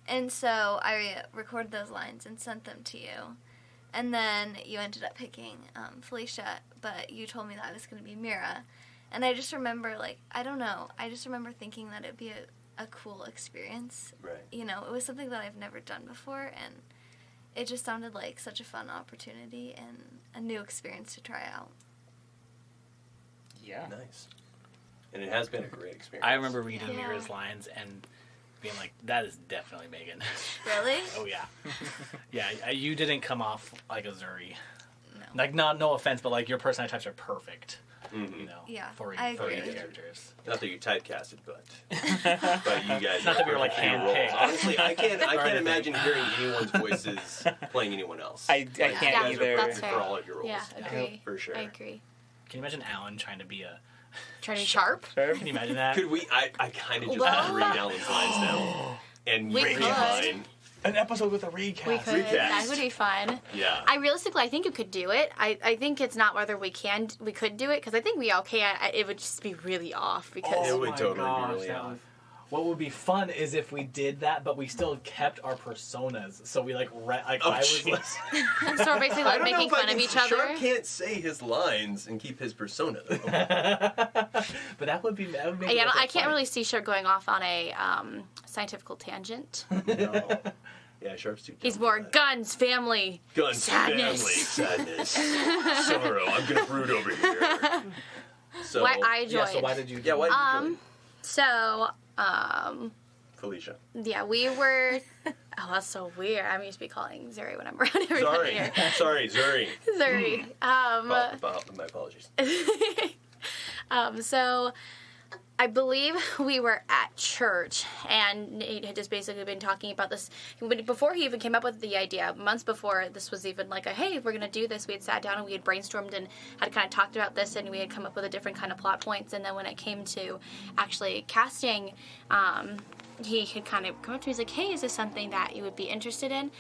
And so I recorded those lines and sent them to you. And then you ended up picking Felicia, but you told me that I was going to be Mira. And I just remember, I don't know, I just remember thinking that it would be a cool experience. Right. You know, it was something that I've never done before, and it just sounded like such a fun opportunity and a new experience to try out. Yeah. Nice. And it has been a great experience. I remember reading Mira's lines and being like, that is definitely Megan. Really? Oh, yeah. Yeah, you didn't come off like a Zuri. No. No offense, but your personality types are perfect. Mm-hmm. You know, Yeah, for I your agree. characters. Not that you typecasted, but you guys. Not that we were perfect for your handpicked. roles. Honestly, I can't anything. imagine hearing anyone's voices playing anyone else. I can't You guys either. are That's perfect fair. for all of your roles. Yeah, agree. For sure. I agree. Can you imagine Alan trying to be sharp? Can you imagine that? Could we? I kind of just Well- want to read Alan's lines now. And We read could. mine. An episode with a recast. We could. Recast. That would be fun. Yeah. I think you could do it. I think it's not whether we could do it, because I think we all can. It would just be really off because It would totally be really that off. would- What would be fun is if we did that, but we still kept our personas. So we I was jeez. so we're basically I don't know making if I fun of can- each other. Sharp can't say his lines and keep his persona. Though. But that would make Yeah, I can't really see Sharp going off on a scientific tangent. No. Yeah, Sharp's too. He's more guns, family, Guns, sadness. family, sadness, sorrow. I'm gonna brood over here. So Why I Yeah, so joined. why did you? Yeah, why did you join? So, Felicia. Yeah, we were. Oh, that's so weird. I'm used to be calling Zuri when I'm around everybody here. Sorry, Zuri. Zuri. My apologies. So I believe we were at church, and Nate had just basically been talking about this. Before he even came up with the idea, months before this was even like hey, we're going to do this, we had sat down and we had brainstormed and had kind of talked about this, and we had come up with a different kind of plot points. And then when it came to actually casting, he had kind of come up to me, he's like, hey, is this something that you would be interested in?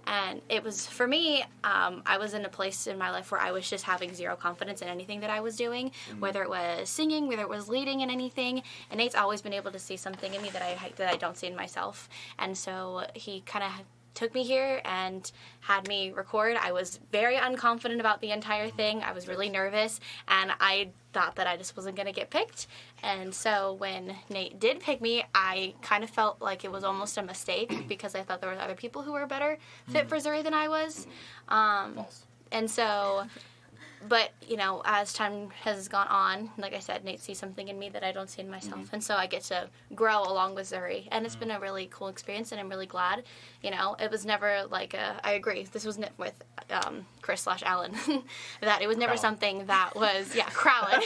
And it was, for me, I was in a place in my life where I was just having zero confidence in anything that I was doing, whether it was singing, whether it was leading in anything. And Nate's always been able to see something in me that I don't see in myself. And so he kind of took me here and had me record. I was very unconfident about the entire thing. I was really nervous, and I thought that I just wasn't going to get picked. And so when Nate did pick me, I kind of felt like it was almost a mistake because I thought there were other people who were better fit for Zuri than I was. And so, but, you know, as time has gone on, like I said, Nate sees something in me that I don't see in myself. And so I get to grow along with Zuri. And it's been a really cool experience, and I'm really glad. You know, it was never like I agree, this was with Chris/Alan, that it was never something that was, Crowlin.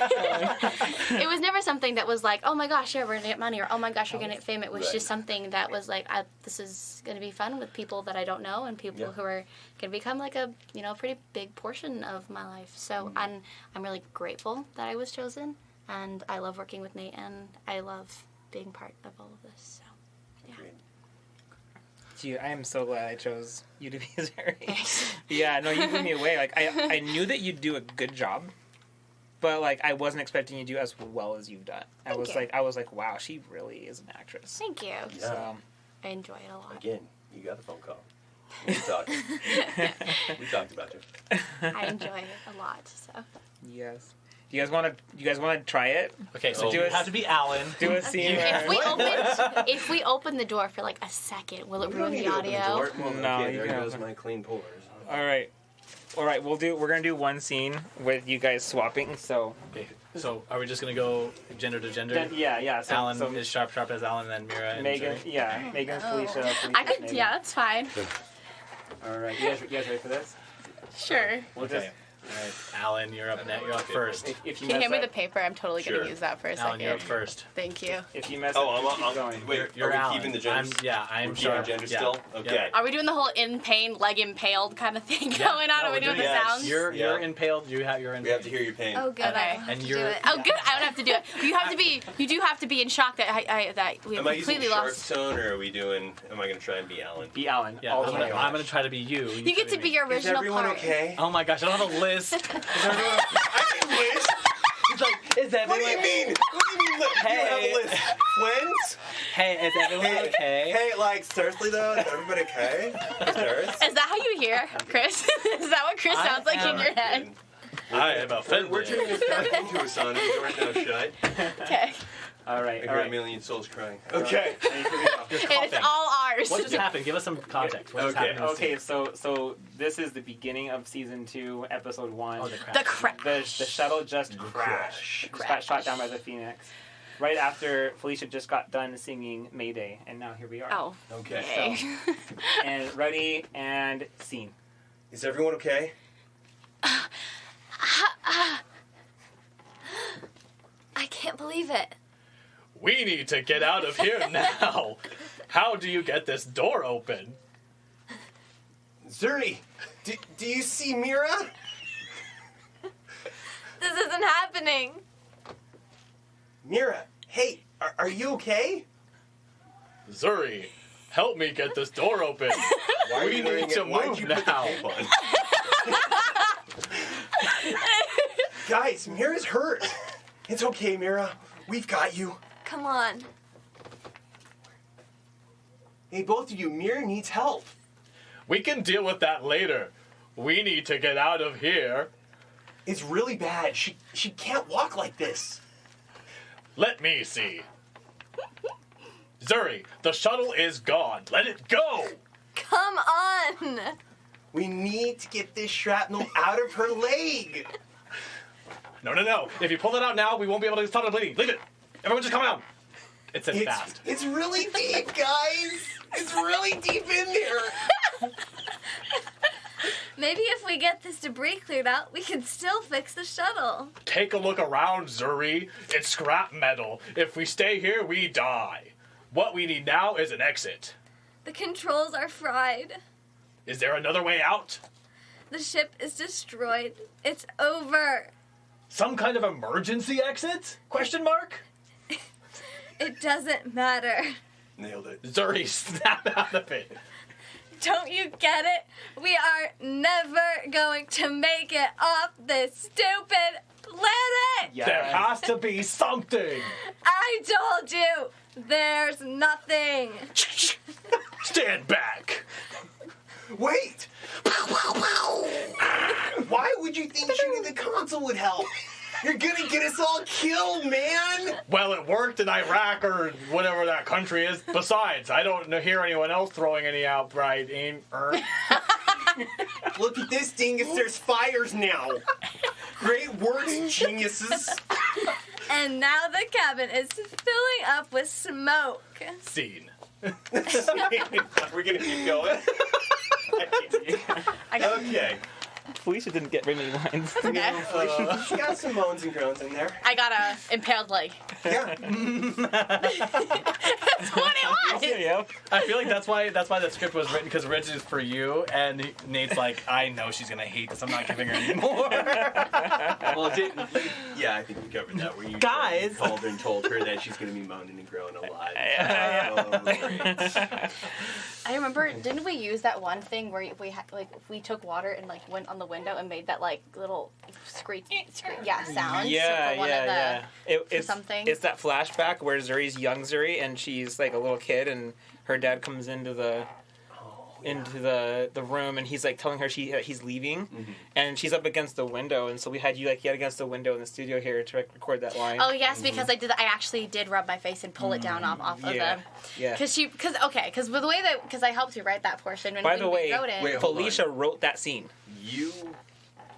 It was never something that was like, oh my gosh, yeah, we're going to get money, or oh my gosh, you're going to get fame. It was just something that was like, this is going to be fun with people that I don't know, and people who are going to become like a, you know, pretty big portion of my life. So I'm really grateful that I was chosen, and I love working with Nate, and I love being part of all of this. So, yeah. Gee, I am so glad I chose you to be Zuri. Yeah, no, you blew me away. Like I knew that you'd do a good job, but like I wasn't expecting you to do as well as you've done. I was like, wow, she really is an actress. Thank you. Yeah. So, I enjoy it a lot. Again, you got the phone call. We talked. We talked about you. I enjoy it a lot. So. Yes. Do you guys want to try it? Okay, so you have to be Alan. Do a scene. If we open the door for like a second, will it ruin the audio? No, there goes my clean pores. All right. We're gonna do one scene with you guys swapping. So. Okay. So are we just gonna go gender to gender? Yeah. So, Alan is sharp as Alan, and then Mira and Megan. Zuri. Yeah, Megan, Felicia. I could. Megan. Yeah, that's fine. All right. You guys ready for this? Sure. Okay. All right, Alan, you're up first. If you Can you hand me the paper? I'm totally going to use that for a second. Alan, you're up first. Thank you. If you mess up, I'm going. Wait, you're are we Alan. keeping the gender? I'm sure. Gender still? Okay. Are we doing the whole in pain, leg impaled kind of thing going on? Are we doing the sounds? You're impaled. You're in. We have to hear your pain. Oh, good. Okay. And you're. Oh, good. I don't have to do it. You do have to be in shock that we have Am I completely using lost. sharp tone, or are we doing? Am I going to try and be Alan? Be Alan. Yeah, I'm going to try to be you. You get to be your original part. Is everyone okay? Oh my gosh, I don't have a list. I need a list. He's like, is everyone? What do you mean? What do you mean? Hey. You have a list. Twins? Hey, is everyone okay? Hey, like seriously though, is everybody okay? Is that how you hear, Chris? Is that what Chris sounds like in your head? I am offended. We're turning this back into a sauna. The door's now shut. Okay. All right. I hear a million souls crying. Okay. It's all ours. What just happened? Give us some context. What just happened in the scene? So this is the beginning of season 2, episode 1. Oh, the crash. The shuttle just crashed. Just got shot down by the Phoenix. Right after Felicia just got done singing Mayday, and now here we are. Oh. Okay. So, and ready and scene. Is everyone okay? I can't believe it. We need to get out of here now. How do you get this door open? Zuri, do you see Mira? This isn't happening. Mira, hey, are you okay? Zuri, help me get this door open. Why are you need to move now. Guys, Mira's hurt. It's okay, Mira. We've got you. Come on. Hey, both of you, Mira needs help. We can deal with that later. We need to get out of here. It's really bad. She can't walk like this. Let me see. Zuri, the shuttle is gone. Let it go. Come on. We need to get this shrapnel out of her leg. No. If you pull it out now, we won't be able to stop the bleeding. Leave it. Everyone just come out. It says fast. It's really deep, guys. It's really deep in there. Maybe if we get this debris cleared out, we can still fix the shuttle. Take a look around, Zuri. It's scrap metal. If we stay here, we die. What we need now is an exit. The controls are fried. Is there another way out? The ship is destroyed. It's over. Some kind of emergency exit? Question mark? It doesn't matter. Nailed it. Zuri, snap out of it. Don't you get it? We are never going to make it off this stupid planet! Yes. There has to be something! I told you! There's nothing! Stand back! Wait! Why would you think shooting the console would help? You're gonna get us all killed, man! Well, it worked in Iraq or whatever that country is. Besides, I don't hear anyone else throwing any out right in Look at this dingus, there's fires now. Great work, geniuses. And now the cabin is filling up with smoke. Scene. We're gonna keep going. Okay. Felicia didn't get very many lines. Okay. She got some moans and groans in there. I got a impaled leg. Yeah. That's what it was. Yeah. I feel like that's why the script was written, because Rich is for you, and Nate's like, I know she's gonna hate this. I'm not giving her any more. Well, yeah, I think we covered that. Where you Guys called her and told her that she's gonna be moaning and groaning a lot. I remember, didn't we use that one thing where we took water and like went on the window and made that like little screech sound? Yeah, for one of the, It's something. It's that flashback where Zuri's young Zuri and she's like a little kid and her dad comes into the room and he's like telling her he's leaving, and she's up against the window, and so we had you like yet against the window in the studio here to record that line. Oh yes, because I actually did rub my face and pull it down off of the. Yeah. Because with the way because I helped you write that portion. By the way, wrote it. Felicia wrote that scene. You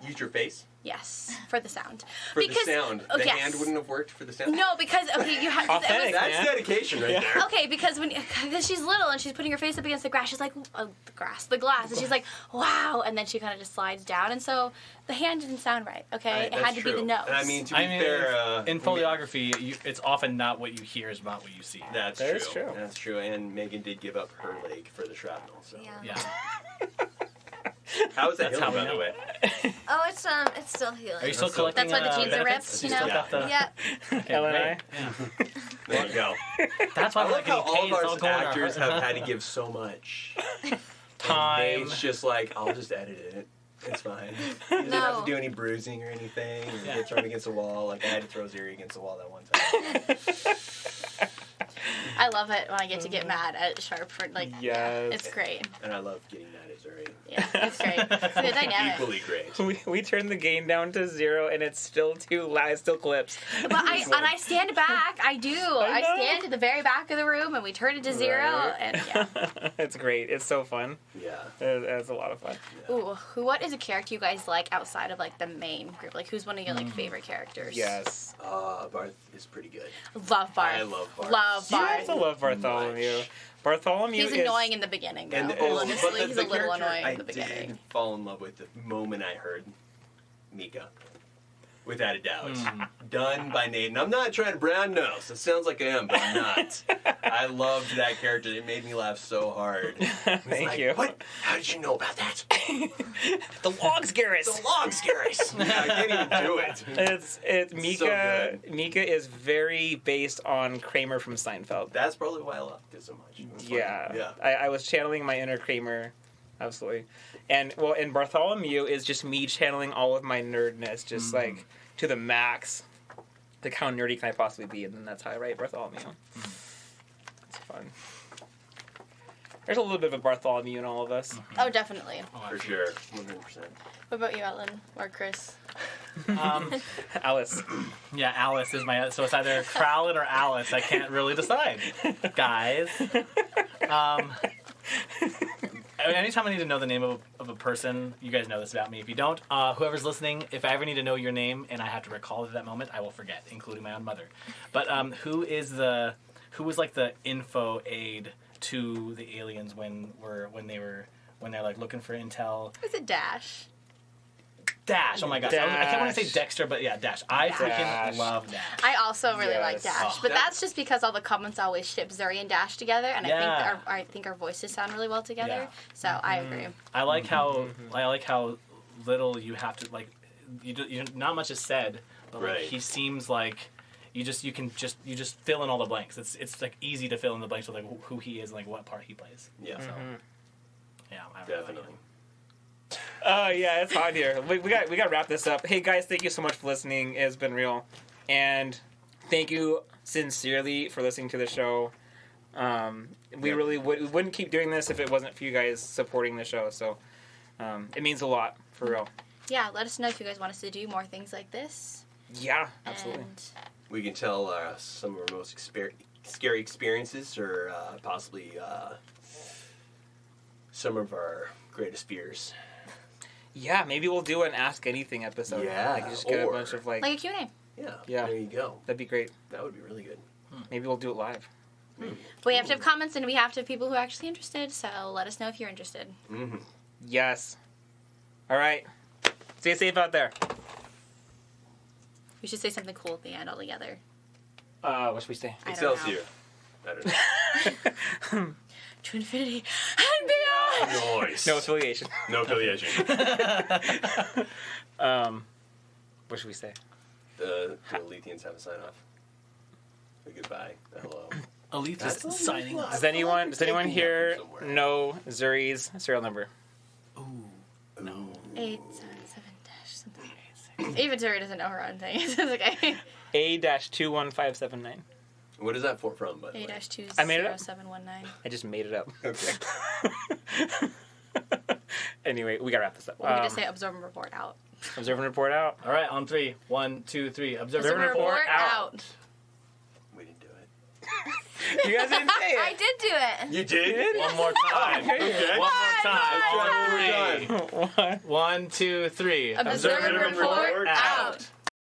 used your face? Yes, for the sound. The sound. The hand wouldn't have worked for the sound? No, because, you have... Authentic, that's dedication right there. Okay, because she's little and she's putting her face up against the grass, she's like, the glass, and she's like, wow, and then she kind of just slides down, and so the hand didn't sound right, okay? It had to be the nose. And I mean, to be fair... in foliography, it's often not what you hear is not what you see. That's true. That's true, and Megan did give up her leg for the shrapnel, so... Yeah. How is that healing, by the way? Oh, it's still healing. Are you still collecting? That's why the jeans are ripped, you know? Yeah. Ellen and I. There you go. That's why I like how all of our actors our... have had to give so much time. It's just like, I'll just edit it. It's fine. You don't have to do any bruising or anything. Or get thrown against the wall. Like I had to throw Zuri against the wall that one time. I love it when I get to get mad at Sharp for it's great. And I love getting mad at Zuri. Yeah, it's great. It's a good dynamic. Equally great. We turned the gain down to 0 and it's still too loud. It still clips. But I stand back. I do. I stand at the very back of the room and we turn it to 0 and yeah. It's great. It's so fun. Yeah. It's a lot of fun. Ooh, what is a character you guys like outside of like the main group? Like who's one of your like favorite characters? Yes. Barth is pretty good. Love Barth. I love Barth. Love Barth. You also love Bartholomew. Bartholomew He's annoying in the beginning, though. Honestly, he's a little annoying in the beginning. I did fall in love with the moment I heard Mika. Without a doubt. Done by Nate. And I'm not trying to brown nose. It sounds like I am, but I'm not. I loved that character. It made me laugh so hard. Thank you. What? How did you know about that? The Logs Garrus. The Logs Garrus. I can't even do it. It's Mika. So Mika is very based on Kramer from Seinfeld. That's probably why I loved it so much. Yeah. I was channeling my inner Kramer. Absolutely. And Bartholomew is just me channeling all of my nerdness, just like to the max. Like how nerdy can I possibly be? And then that's how I write Bartholomew. It's fun. There's a little bit of a Bartholomew in all of us. Oh, definitely. For sure. 100%. What about you, Ellen? Or Chris? Alice. Yeah, Alice is my... So it's either Crowlin or Alice. I can't really decide. Guys. Anytime I need to know the name of a person, you guys know this about me. If you don't, whoever's listening, if I ever need to know your name and I have to recall it at that moment, I will forget, including my own mother. But who is the who was like the info aide to the aliens when they're like looking for intel. Was it Dash? Dash. Oh my gosh. I can't want to say Dexter, but yeah, Dash. I freaking love Dash. I also really like Dash, but that's just because all the comments always ship Zuri and Dash together, and I think our voices sound really well together. Yeah. So I agree. I like how little you have to like. You not much is said, but like, he seems like you just fill in all the blanks. It's like easy to fill in the blanks with like who he is and like what part he plays. Yeah. So, yeah, I really definitely. like it. Yeah, it's hot here. We got to wrap this up. Hey guys, thank you so much for listening. It's been real, and thank you sincerely for listening to the show. We really we wouldn't keep doing this if it wasn't for you guys supporting the show. So it means a lot for real. Yeah, let us know if you guys want us to do more things like this. Yeah, absolutely. We can tell some of our most scary experiences, or possibly some of our greatest fears. Yeah, maybe we'll do an Ask Anything episode. Yeah, like just get a bunch of like a Q&A. Yeah, there you go. That'd be great. That would be really good. Maybe we'll do it live. But we have to have comments, and we have to have people who are actually interested. So let us know if you're interested. Mm-hmm. Yes. All right. Stay safe out there. We should say something cool at the end all together. What should we say? Excelsior. I don't know. To infinity and beyond. Nice. No affiliation. No affiliation. What should we say? The Alethians have a sign off. A goodbye. A hello. Alethians signing off. Does anyone here know Zuri's serial number? Ooh, no. 877-something. Even Zuri doesn't know her own thing. It's okay. A-21579. What is that from, by the way? A-20719. I made it up. I just made it up. Okay. Anyway, we gotta wrap this up. We're going to say observe and report out. Observe and report out. All right, on 3. 1, 2, 3. Observe and report out. We didn't do it. You guys didn't say it. I did do it. You did? One more time. Okay. One more time. Let's try it one more time. 1, 2, 3. Observe and report out.